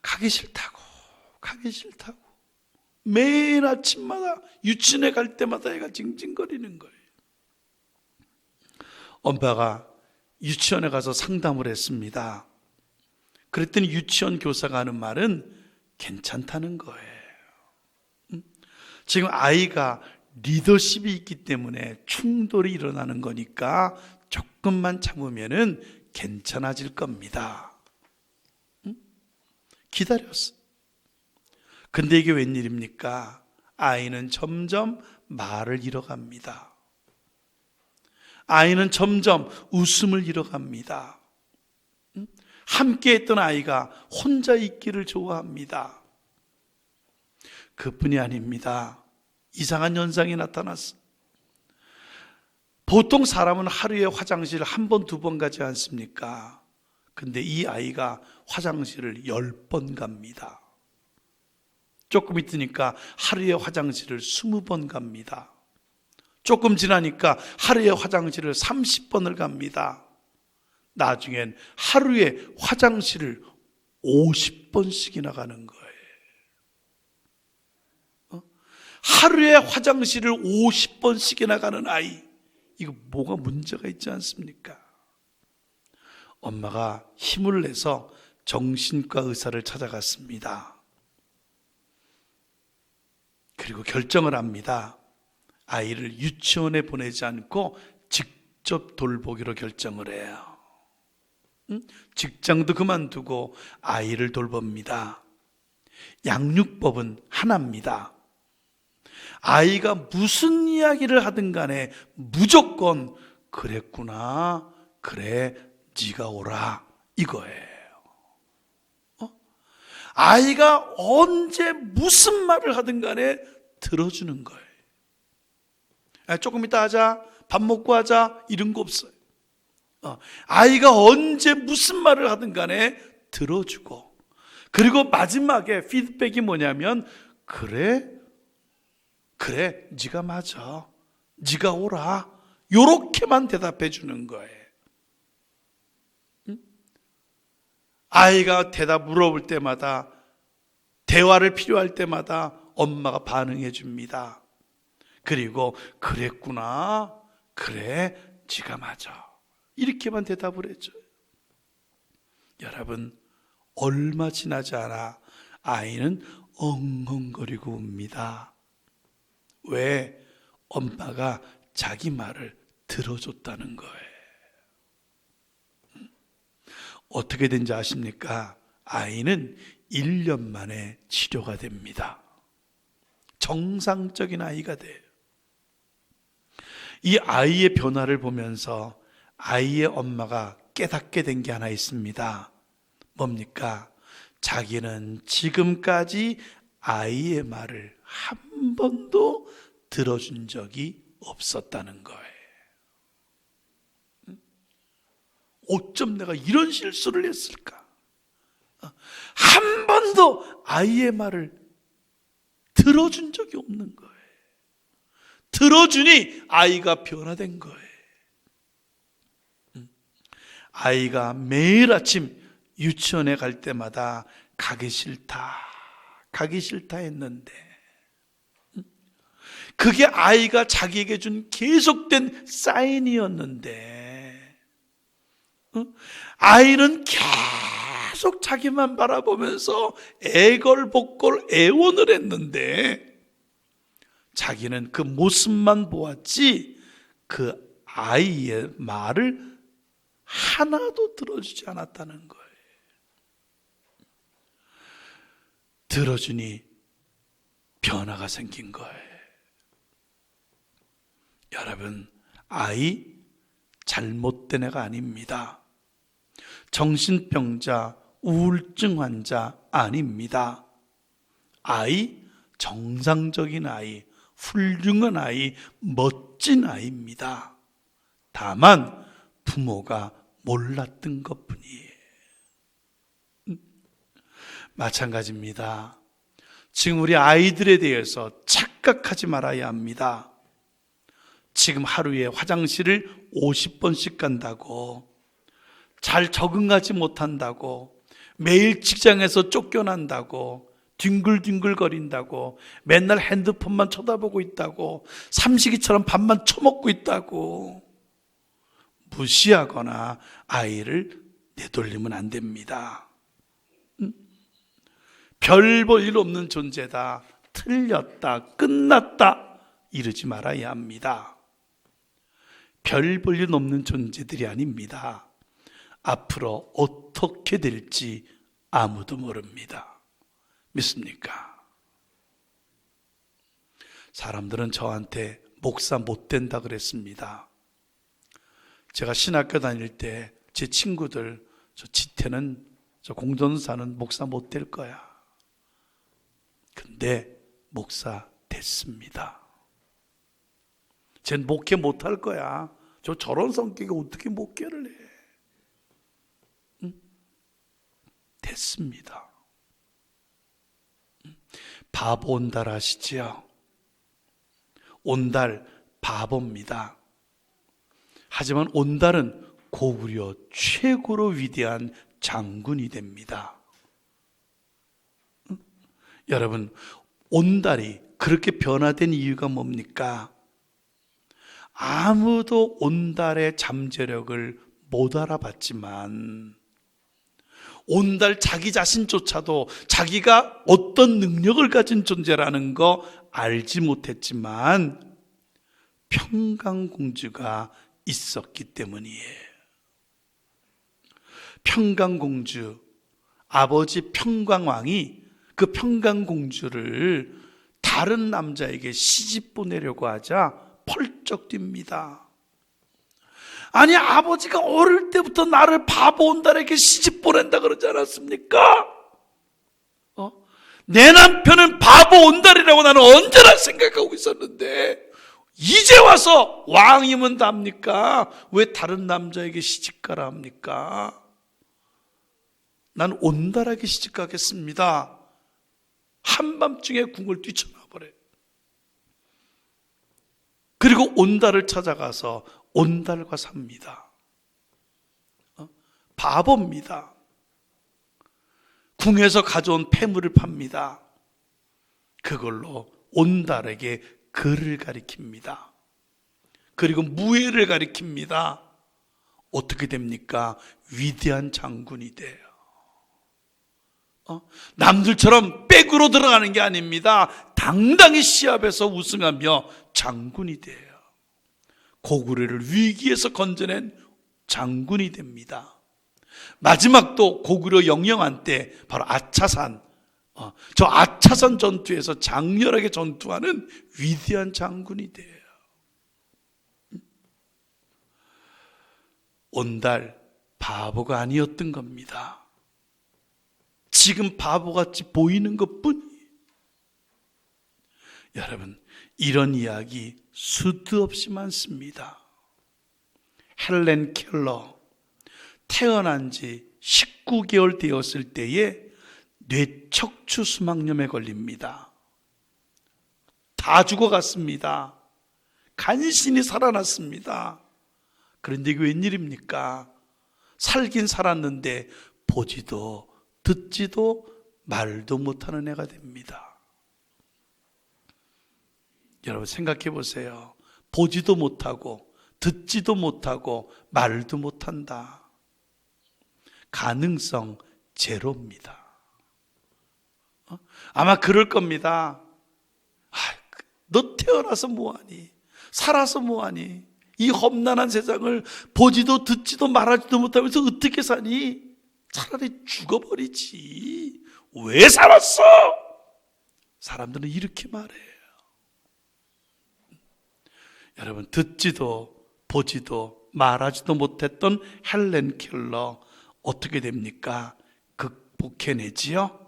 가기 싫다고 매일 아침마다 유치원에 갈 때마다 애가 징징거리는 거예요. 엄마가 유치원에 가서 상담을 했습니다. 그랬더니 유치원 교사가 하는 말은 괜찮다는 거예요. 지금 아이가 리더십이 있기 때문에 충돌이 일어나는 거니까 조금만 참으면은 괜찮아질 겁니다. 기다렸어. 근데 이게 웬일입니까? 아이는 점점 말을 잃어갑니다. 아이는 점점 웃음을 잃어갑니다. 함께 했던 아이가 혼자 있기를 좋아합니다. 그뿐이 아닙니다. 이상한 현상이 나타났어. 보통 사람은 하루에 화장실 한 번, 두 번 가지 않습니까? 근데 이 아이가 화장실을 10번 갑니다. 조금 있으니까 하루에 화장실을 20번 갑니다. 조금 지나니까 하루에 화장실을 30번을 갑니다. 나중엔 하루에 화장실을 50번씩이나 가는 거예요. 하루에 화장실을 50번씩이나 가는 아이, 이거 뭐가 문제가 있지 않습니까? 엄마가 힘을 내서 정신과 의사를 찾아갔습니다. 그리고 결정을 합니다. 아이를 유치원에 보내지 않고 직접 돌보기로 결정을 해요. 직장도 그만두고 아이를 돌봅니다. 양육법은 하나입니다. 아이가 무슨 이야기를 하든 간에 무조건 그랬구나, 그래, 네가 오라, 이거예요. 아이가 언제 무슨 말을 하든 간에 들어주는 거예요. 조금 이따 하자, 밥 먹고 하자, 이런 거 없어요. 아이가 언제 무슨 말을 하든 간에 들어주고, 그리고 마지막에 피드백이 뭐냐면 그래, 네가 맞아, 네가 오라, 요렇게만 대답해 주는 거예요. 아이가 대답 물어볼 때마다, 대화를 필요할 때마다 엄마가 반응해 줍니다. 그리고 그랬구나, 그래, 네가 맞아, 이렇게만 대답을 해줘요. 여러분, 얼마 지나지 않아 아이는 엉엉거리고 웁니다. 왜? 엄마가 자기 말을 들어줬다는 거예요. 어떻게 된지 아십니까? 아이는 1년 만에 치료가 됩니다. 정상적인 아이가 돼요. 이 아이의 변화를 보면서 아이의 엄마가 깨닫게 된 게 하나 있습니다. 뭡니까? 자기는 지금까지 아이의 말을 한 번도 들어준 적이 없었다는 거예요. 어쩜 내가 이런 실수를 했을까? 한 번도 아이의 말을 들어준 적이 없는 거예요. 들어주니 아이가 변화된 거예요. 아이가 매일 아침 유치원에 갈 때마다 가기 싫다 했는데, 그게 아이가 자기에게 준 계속된 사인이었는데, 아이는 계속 자기만 바라보면서 애걸복걸 애원을 했는데, 자기는 그 모습만 보았지 그 아이의 말을 하나도 들어주지 않았다는 거예요. 들어주니 변화가 생긴 거예요. 여러분, 아이 잘못된 애가 아닙니다. 정신병자, 우울증 환자 아닙니다. 아이 정상적인 아이, 훌륭한 아이, 멋진 아이입니다. 다만 부모가 몰랐던 것뿐이에요. 마찬가지입니다. 지금 우리 아이들에 대해서 착각하지 말아야 합니다. 지금 하루에 화장실을 50번씩 간다고, 잘 적응하지 못한다고, 매일 직장에서 쫓겨난다고, 뒹굴뒹굴거린다고, 맨날 핸드폰만 쳐다보고 있다고, 삼식이처럼 밥만 처먹고 있다고 무시하거나 아이를 내돌리면 안 됩니다. 별 볼 일 없는 존재다, 틀렸다, 끝났다 이러지 말아야 합니다. 별 볼 일 없는 존재들이 아닙니다. 앞으로 어떻게 될지 아무도 모릅니다. 믿습니까? 사람들은 저한테 목사 못 된다 그랬습니다. 제가 신학교 다닐 때 제 친구들, 저 지태는, 저 공전사는 목사 못 될 거야. 근데 목사 됐습니다. 쟨 목회 못 할 거야. 저런 성격이 어떻게 목회를 해? 응? 됐습니다. 바보 온달 아시지요? 온달 바보입니다. 하지만 온달은 고구려 최고로 위대한 장군이 됩니다. 여러분, 온달이 그렇게 변화된 이유가 뭡니까? 아무도 온달의 잠재력을 못 알아봤지만 온달 자기 자신조차도 자기가 어떤 능력을 가진 존재라는 거 알지 못했지만 평강공주가 있었기 때문이에요. 평강공주, 아버지 평강왕이 그 평강공주를 다른 남자에게 시집 보내려고 하자 펄쩍 뜁니다. 아니, 아버지가 어릴 때부터 나를 바보 온달에게 시집 보낸다 그러지 않았습니까? 내 남편은 바보 온달이라고 나는 언제나 생각하고 있었는데 이제 와서 왕이면 답니까? 왜 다른 남자에게 시집가라 합니까? 난 온달에게 시집가겠습니다. 한밤중에 궁을 뛰쳐나버려요. 그리고 온달을 찾아가서 온달과 삽니다. 바보입니다. 궁에서 가져온 폐물을 팝니다. 그걸로 온달에게 글을 가리킵니다. 그리고 무예를 가리킵니다. 어떻게 됩니까? 위대한 장군이 돼요. 남들처럼 백으로 들어가는 게 아닙니다. 당당히 시합에서 우승하며 장군이 돼요. 고구려를 위기에서 건져낸 장군이 됩니다. 마지막도 고구려 영영한 때 바로 아차산, 저 아차산 전투에서 장렬하게 전투하는 위대한 장군이 돼요. 온달 바보가 아니었던 겁니다. 지금 바보같이 보이는 것뿐이에요. 여러분, 이런 이야기 수도 없이 많습니다. 헬렌 켈러, 태어난 지 19개월 되었을 때에 뇌척추 수막염에 걸립니다. 다 죽어갔습니다. 간신히 살아났습니다. 그런데 이게 웬일입니까? 살긴 살았는데 보지도 듣지도 말도 못하는 애가 됩니다. 여러분 생각해 보세요. 보지도 못하고 듣지도 못하고 말도 못한다. 가능성 제로입니다. 아마 그럴 겁니다. 너 태어나서 뭐하니? 살아서 뭐하니? 이 험난한 세상을 보지도 듣지도 말하지도 못하면서 어떻게 사니? 차라리 죽어버리지. 왜 살았어? 사람들은 이렇게 말해요. 여러분, 듣지도 보지도 말하지도 못했던 헬렌 켈러 어떻게 됩니까? 극복해내지요?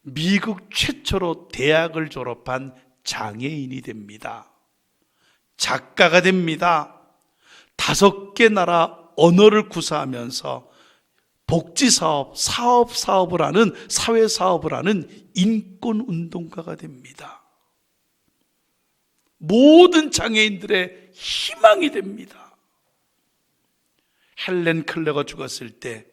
미국 최초로 대학을 졸업한 장애인이 됩니다. 작가가 됩니다. 5개 나라 언어를 구사하면서 복지사업, 사업을 하는, 사회사업을 하는 인권운동가가 됩니다. 모든 장애인들의 희망이 됩니다. 헬렌 켈러가 죽었을 때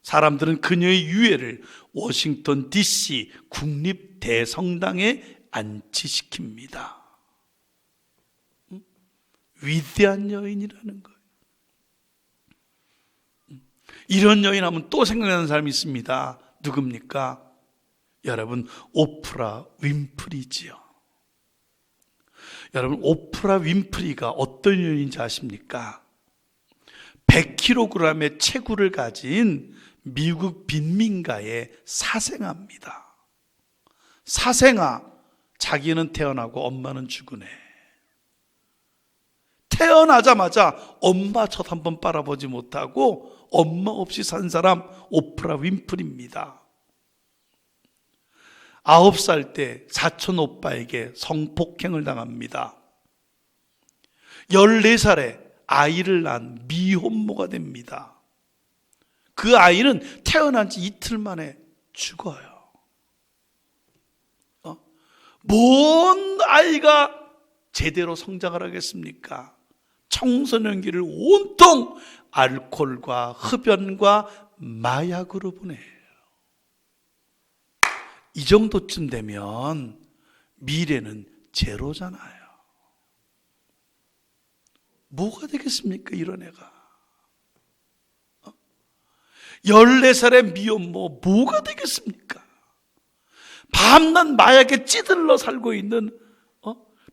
사람들은 그녀의 유해를 워싱턴 DC 국립대성당에 안치시킵니다. 위대한 여인이라는 거예요. 이런 여인 하면 또 생각나는 사람이 있습니다. 누굽니까? 여러분, 오프라 윈프리지요. 여러분, 오프라 윈프리가 어떤 여인인지 아십니까? 100kg의 체구를 가진 미국 빈민가의 사생아입니다. 사생아, 자기는 태어나고 엄마는 죽은 애. 태어나자마자 엄마 첫 한 번 바라보지 못하고 엄마 없이 산 사람 오프라 윈프리입니다. 9살 때 사촌 오빠에게 성폭행을 당합니다. 14살에 아이를 낳은 미혼모가 됩니다. 그 아이는 태어난 지 이틀 만에 죽어요. 뭔 아이가 제대로 성장을 하겠습니까? 청소년기를 온통 알코올과 흡연과 마약으로 보내요. 이 정도쯤 되면 미래는 제로잖아요. 뭐가 되겠습니까, 이런 애가? 14살의 미혼모 뭐가 되겠습니까? 밤낮 마약에 찌들러 살고 있는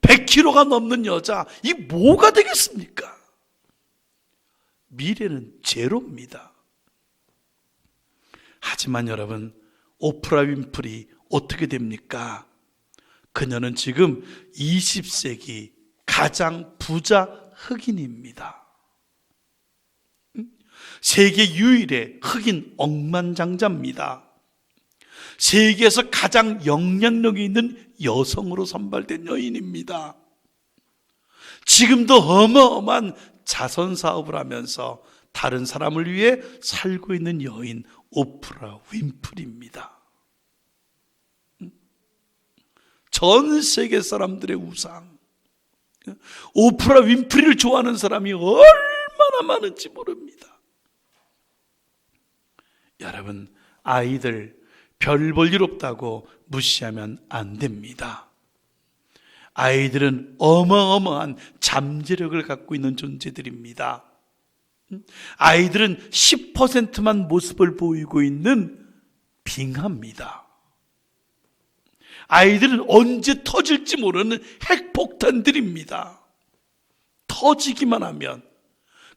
100kg가 넘는 여자, 이 뭐가 되겠습니까? 미래는 제로입니다. 하지만 여러분, 오프라 윈프리 어떻게 됩니까? 그녀는 지금 20세기 가장 부자 흑인입니다. 세계 유일의 흑인 억만장자입니다. 세계에서 가장 영향력이 있는 여성으로 선발된 여인입니다. 지금도 어마어마한 자선 사업을 하면서 다른 사람을 위해 살고 있는 여인 오프라 윈프리입니다. 전 세계 사람들의 우상. 오프라 윈프리를 좋아하는 사람이 얼마나 많은지 모릅니다. 여러분, 아이들 별 볼 일 없다고 무시하면 안 됩니다. 아이들은 어마어마한 잠재력을 갖고 있는 존재들입니다. 아이들은 10%만 모습을 보이고 있는 빙하입니다. 아이들은 언제 터질지 모르는 핵폭탄들입니다. 터지기만 하면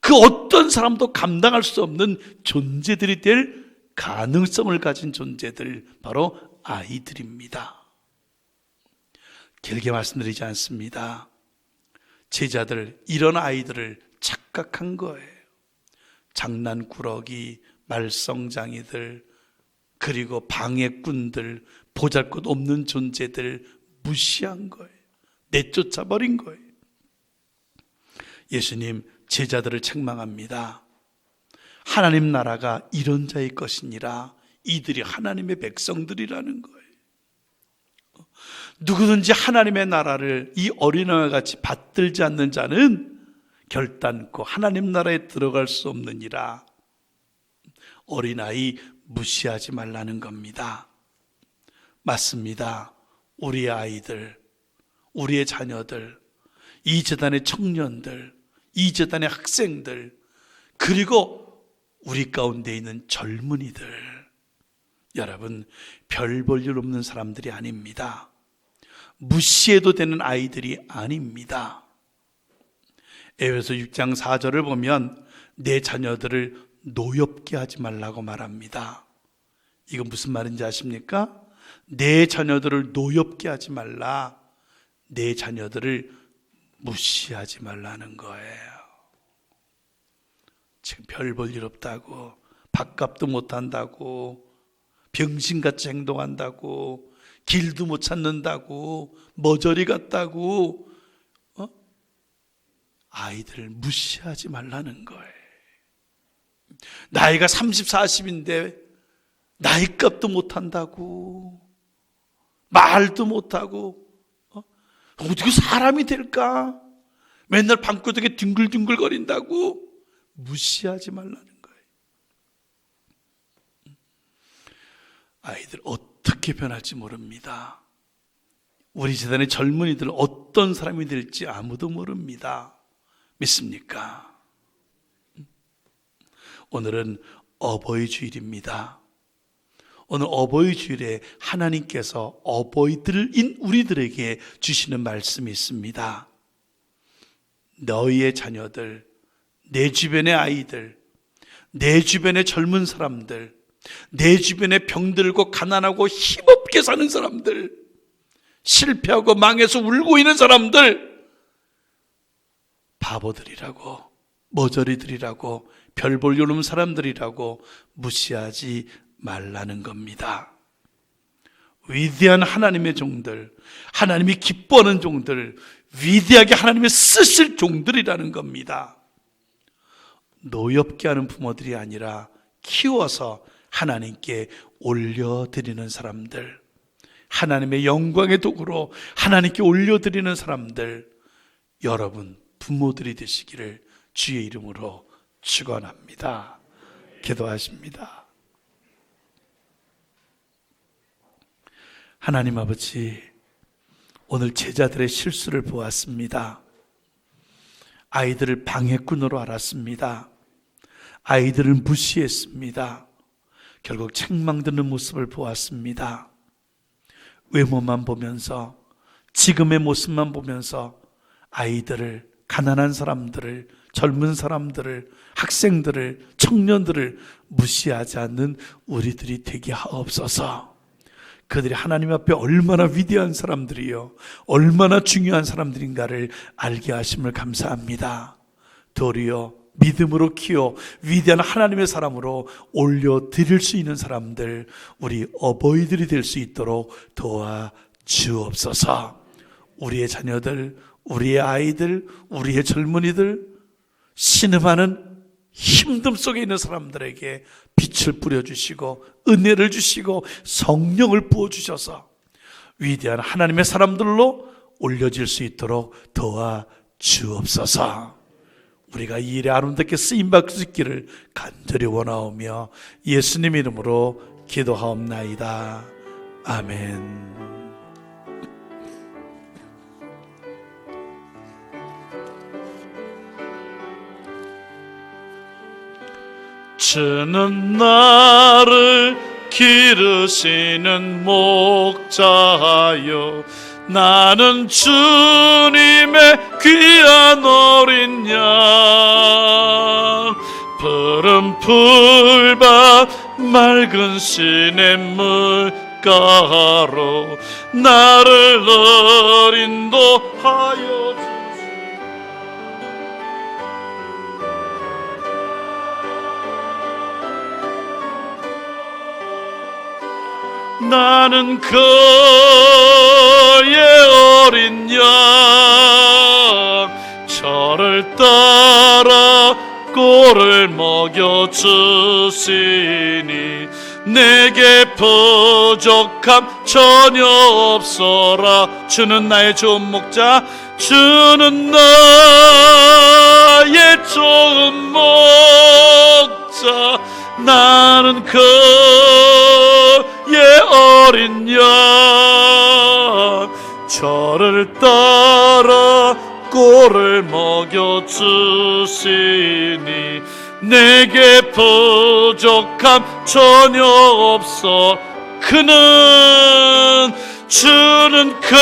그 어떤 사람도 감당할 수 없는 존재들이 될 가능성을 가진 존재들, 바로 아이들입니다. 길게 말씀드리지 않습니다. 제자들, 이런 아이들을 착각한 거예요. 장난꾸러기, 말썽장이들, 그리고 방해꾼들, 보잘것없는 존재들 무시한 거예요. 내쫓아버린 거예요. 예수님 제자들을 책망합니다. 하나님 나라가 이런 자의 것이니라. 이들이 하나님의 백성들이라는 거예요. 누구든지 하나님의 나라를 이 어린아이와 같이 받들지 않는 자는 결단코 하나님 나라에 들어갈 수 없느니라. 어린아이 무시하지 말라는 겁니다. 맞습니다. 우리의 아이들, 우리의 자녀들, 이 재단의 청년들, 이 재단의 학생들, 그리고 우리 가운데 있는 젊은이들, 여러분, 별 볼 일 없는 사람들이 아닙니다. 무시해도 되는 아이들이 아닙니다. 에베소 6장 4절을 보면 내 자녀들을 노엽게 하지 말라고 말합니다. 이거 무슨 말인지 아십니까? 내 자녀들을 노엽게 하지 말라. 내 자녀들을 무시하지 말라는 거예요. 지금 별 볼 일 없다고, 밥값도 못한다고, 병신같이 행동한다고, 길도 못 찾는다고, 머저리 같다고, 아이들을 무시하지 말라는 거예요. 나이가 30, 40인데 나이값도 못한다고, 말도 못하고, 어떻게 사람이 될까? 맨날 방구석에 뒹굴뒹굴거린다고 무시하지 말라는 거예요. 아이들 어떻게 변할지 모릅니다. 우리 재단의 젊은이들 어떤 사람이 될지 아무도 모릅니다. 믿습니까? 오늘은 어버이 주일입니다. 오늘 어버이 주일에 하나님께서 어버이들인 우리들에게 주시는 말씀이 있습니다. 너희의 자녀들, 내 주변의 아이들, 내 주변의 젊은 사람들, 내 주변에 병들고 가난하고 힘없게 사는 사람들, 실패하고 망해서 울고 있는 사람들, 바보들이라고, 머저리들이라고, 별 볼 일 없는 사람들이라고 무시하지 말라는 겁니다. 위대한 하나님의 종들, 하나님이 기뻐하는 종들, 위대하게 하나님이 쓰실 종들이라는 겁니다. 노엽게 하는 부모들이 아니라 키워서 하나님께 올려드리는 사람들, 하나님의 영광의 도구로 하나님께 올려드리는 사람들, 여러분 부모들이 되시기를 주의 이름으로 축원합니다. 기도하십니다. 하나님 아버지, 오늘 제자들의 실수를 보았습니다. 아이들을 방해꾼으로 알았습니다. 아이들을 무시했습니다. 결국 책망드는 모습을 보았습니다. 외모만 보면서, 지금의 모습만 보면서 아이들을, 가난한 사람들을, 젊은 사람들을, 학생들을, 청년들을 무시하지 않는 우리들이 되게 하옵소서. 그들이 하나님 앞에 얼마나 위대한 사람들이요, 얼마나 중요한 사람들인가를 알게 하심을 감사합니다. 도리어 믿음으로 키워 위대한 하나님의 사람으로 올려드릴 수 있는 사람들, 우리 어버이들이 될 수 있도록 도와주옵소서. 우리의 자녀들, 우리의 아이들, 우리의 젊은이들, 신음하는 힘듦 속에 있는 사람들에게 빛을 뿌려주시고 은혜를 주시고 성령을 부어주셔서 위대한 하나님의 사람들로 올려질 수 있도록 도와주옵소서. 우리가 이 일에 아름답게 쓰임받을 수 있기를 간절히 원하오며 예수님 이름으로 기도하옵나이다. 아멘. 주는 나를 기르시는 목자여, 나는 주님의 귀한 어린 양. 푸른 풀밭 맑은 시냇물가로 나를 인도하여 나는 그의 어린 양. 저를 따라 꼴을 먹여주시니 내게 부족함 전혀 없어라. 주는 나의 좋은 목자, 주는 나의 좋은 목자. 나는 그의 어린 양. 저를 따라 꼴을 먹여주시니 내게 부족함 전혀 없어. 주는 그의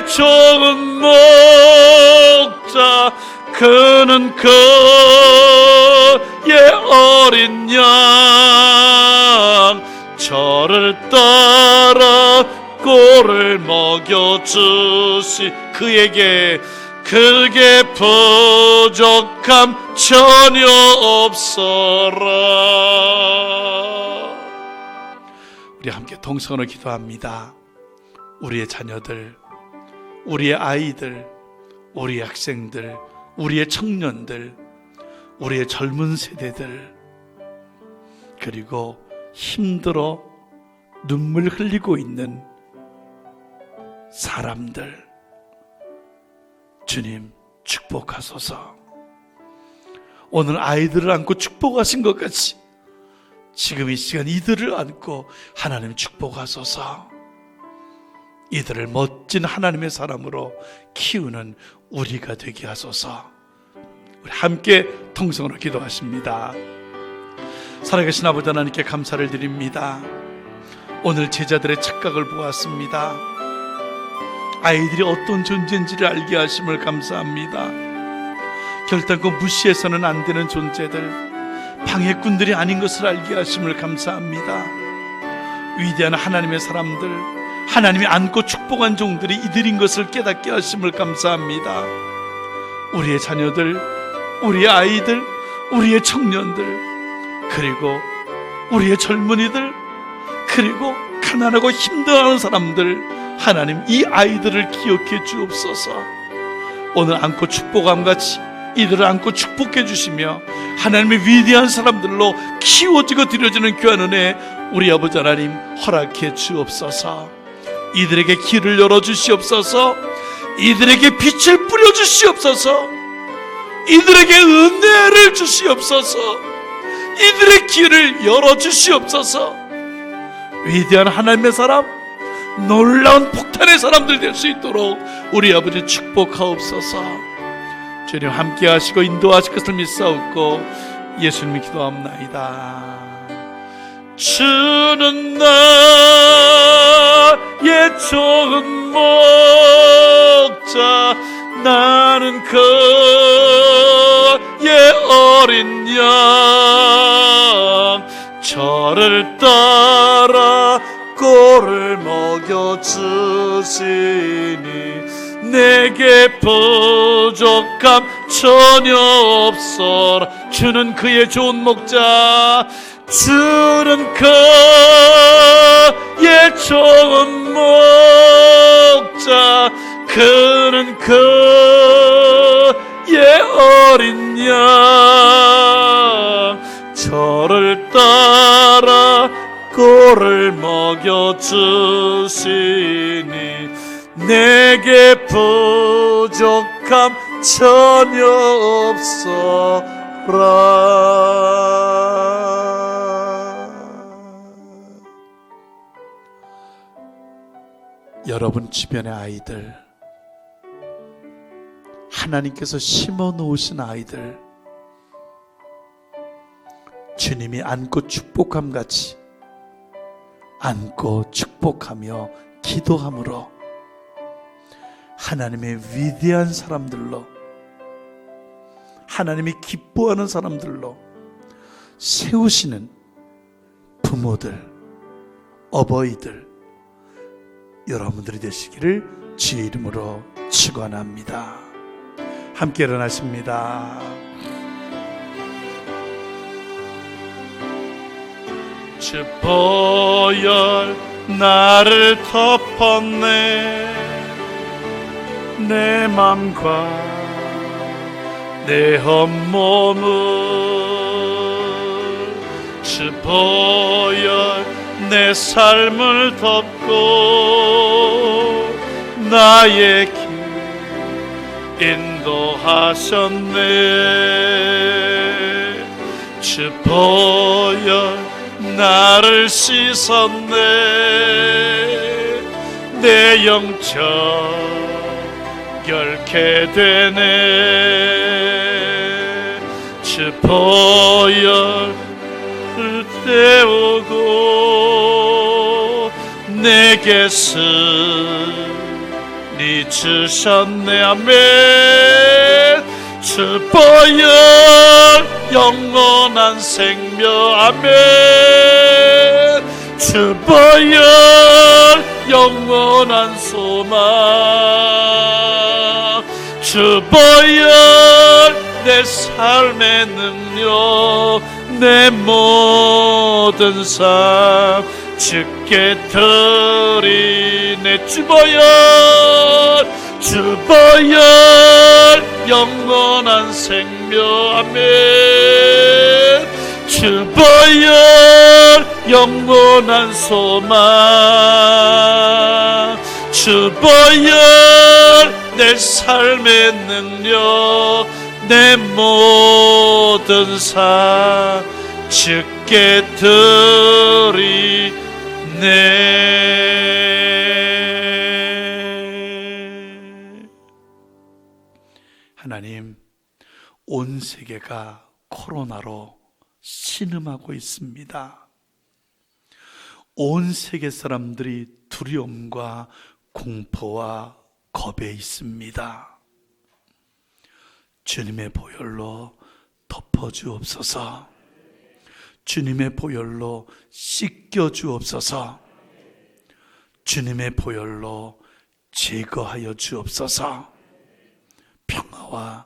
좋은 목자. 그는 그의 어린 양. 저를 따라 꼴을 먹여주시. 그게 부족함 전혀 없어라. 우리 함께 동성으로 기도합니다. 우리의 자녀들, 우리의 아이들, 우리의 학생들, 우리의 청년들, 우리의 젊은 세대들, 그리고 힘들어 눈물 흘리고 있는 사람들, 주님 축복하소서. 오늘 아이들을 안고 축복하신 것 같이 지금 이 시간 이들을 안고 하나님 축복하소서. 이들을 멋진 하나님의 사람으로 키우는 우리가 되게 하소서. 우리 함께 통성으로 기도하십니다. 살아계신 아버지 하나님께 감사를 드립니다. 오늘 제자들의 착각을 보았습니다. 아이들이 어떤 존재인지를 알게 하심을 감사합니다. 결단코 무시해서는 안 되는 존재들, 방해꾼들이 아닌 것을 알게 하심을 감사합니다. 위대한 하나님의 사람들, 하나님이 안고 축복한 종들이 이들인 것을 깨닫게 하심을 감사합니다. 우리의 자녀들, 우리의 아이들, 우리의 청년들, 그리고 우리의 젊은이들, 그리고 가난하고 힘들어하는 사람들, 하나님 이 아이들을 기억해 주옵소서. 오늘 안고 축복함같이 이들을 안고 축복해 주시며 하나님의 위대한 사람들로 키워지고 드려지는 귀한 은혜 우리 아버지 하나님 허락해 주옵소서. 이들에게 길을 열어주시옵소서. 이들에게 빛을 뿌려주시옵소서. 이들에게 은혜를 주시옵소서. 이들의 길을 열어주시옵소서. 위대한 하나님의 사람, 놀라운 폭탄의 사람들 될 수 있도록 우리 아버지 축복하옵소서. 주님 함께 하시고 인도하실 것을 믿사옵고 예수님이 기도합나이다. 주는 나의 좋은 목자, 나는 그의 어린 양, 저를 따라 꼴을 먹여주시니 내게 부족함 전혀 없어라. 주는 그의 좋은 목자, 주는 그의 좋은 목자, 그는 그의 어린 양, 저를 따라 꼴을 먹여주시니 내게 부족함 전혀 없어라. 여러분 주변의 아이들, 하나님께서 심어 놓으신 아이들, 주님이 안고 축복함 같이 안고 축복하며 기도함으로 하나님의 위대한 사람들로, 하나님이 기뻐하는 사람들로 세우시는 부모들, 어버이들, 여러분들이 되시기를 주의 이름으로 축원합니다. 함께 일어나십니다. 주 보혈 나를 덮었네. 내 맘과 내 헛몸을 주 보혈 내 삶을 덮고 나의 길 인도하셨네. 주 보혈 나를 씻었네. 내 영적 결케 되네. 주 보혈을 태우고 내게 쓰니 주셨네. 아멘. 주 보혈 영원한 생명. 아멘. 주 보혈 영원한 소망. 주 보혈 내 삶의 능력, 내 모든 삶 주께 드리네. 주 보혈, 주 보혈 영원한 생명. 아멘. 주 보혈 영원한 소망. 주 보혈 내 삶의 능력, 내 모든 삶 주께 드리네. 하나님, 온 세계가 코로나로 신음하고 있습니다. 온 세계 사람들이 두려움과 공포와 겁에 있습니다. 주님의 보혈로 덮어주옵소서. 주님의 보혈로 씻겨주옵소서. 주님의 보혈로 제거하여 주옵소서. 평화와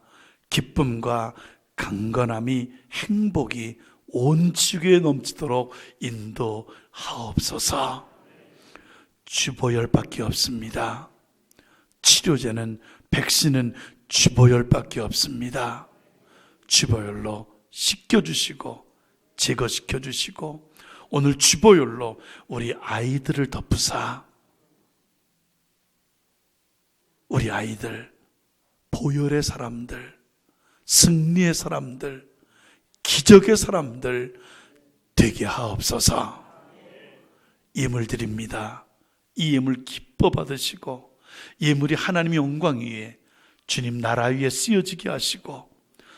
기쁨과 강건함이, 행복이 온 지구에 넘치도록 인도하옵소서. 주보혈밖에 없습니다. 치료제는, 백신은 주보혈밖에 없습니다. 주보혈로 씻겨주시고 제거시켜주시고 오늘 주보혈로 우리 아이들을 덮으사 우리 아이들 보혈의 사람들, 승리의 사람들, 기적의 사람들 되게 하옵소서. 예물 드립니다. 이 예물 기뻐 받으시고 예물이 하나님의 영광 위에, 주님 나라 위에 쓰여지게 하시고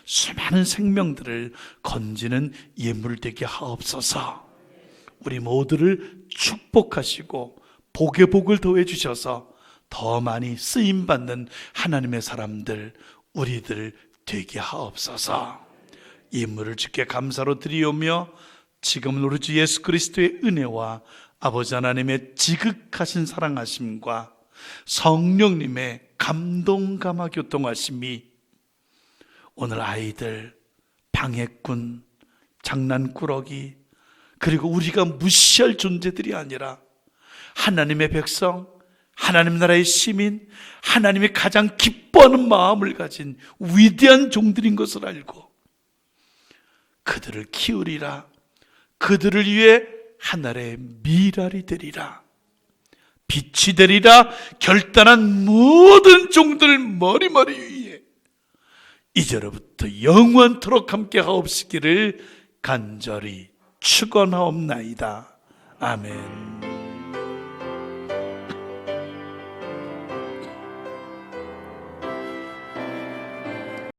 수많은 생명들을 건지는 예물 되게 하옵소서. 우리 모두를 축복하시고 복의 복을 더해 주셔서 더 많이 쓰임 받는 하나님의 사람들, 우리들 되게 하옵소서. 예물을 주께 감사로 드리오며 지금은 우리 주 예수 그리스도의 은혜와 아버지 하나님의 지극하신 사랑하심과 성령님의 감동감화 교통하심이 오늘 아이들, 방해꾼, 장난꾸러기, 그리고 우리가 무시할 존재들이 아니라 하나님의 백성, 하나님 나라의 시민, 하나님이 가장 기뻐하는 마음을 가진 위대한 종들인 것을 알고 그들을 키우리라. 그들을 위해 하늘의 미랄이 되리라. 빛이 되리라. 결단한 모든 종들 머리머리 위에 이제로부터 영원토록 함께 하옵시기를 간절히 축원하옵나이다. 아멘.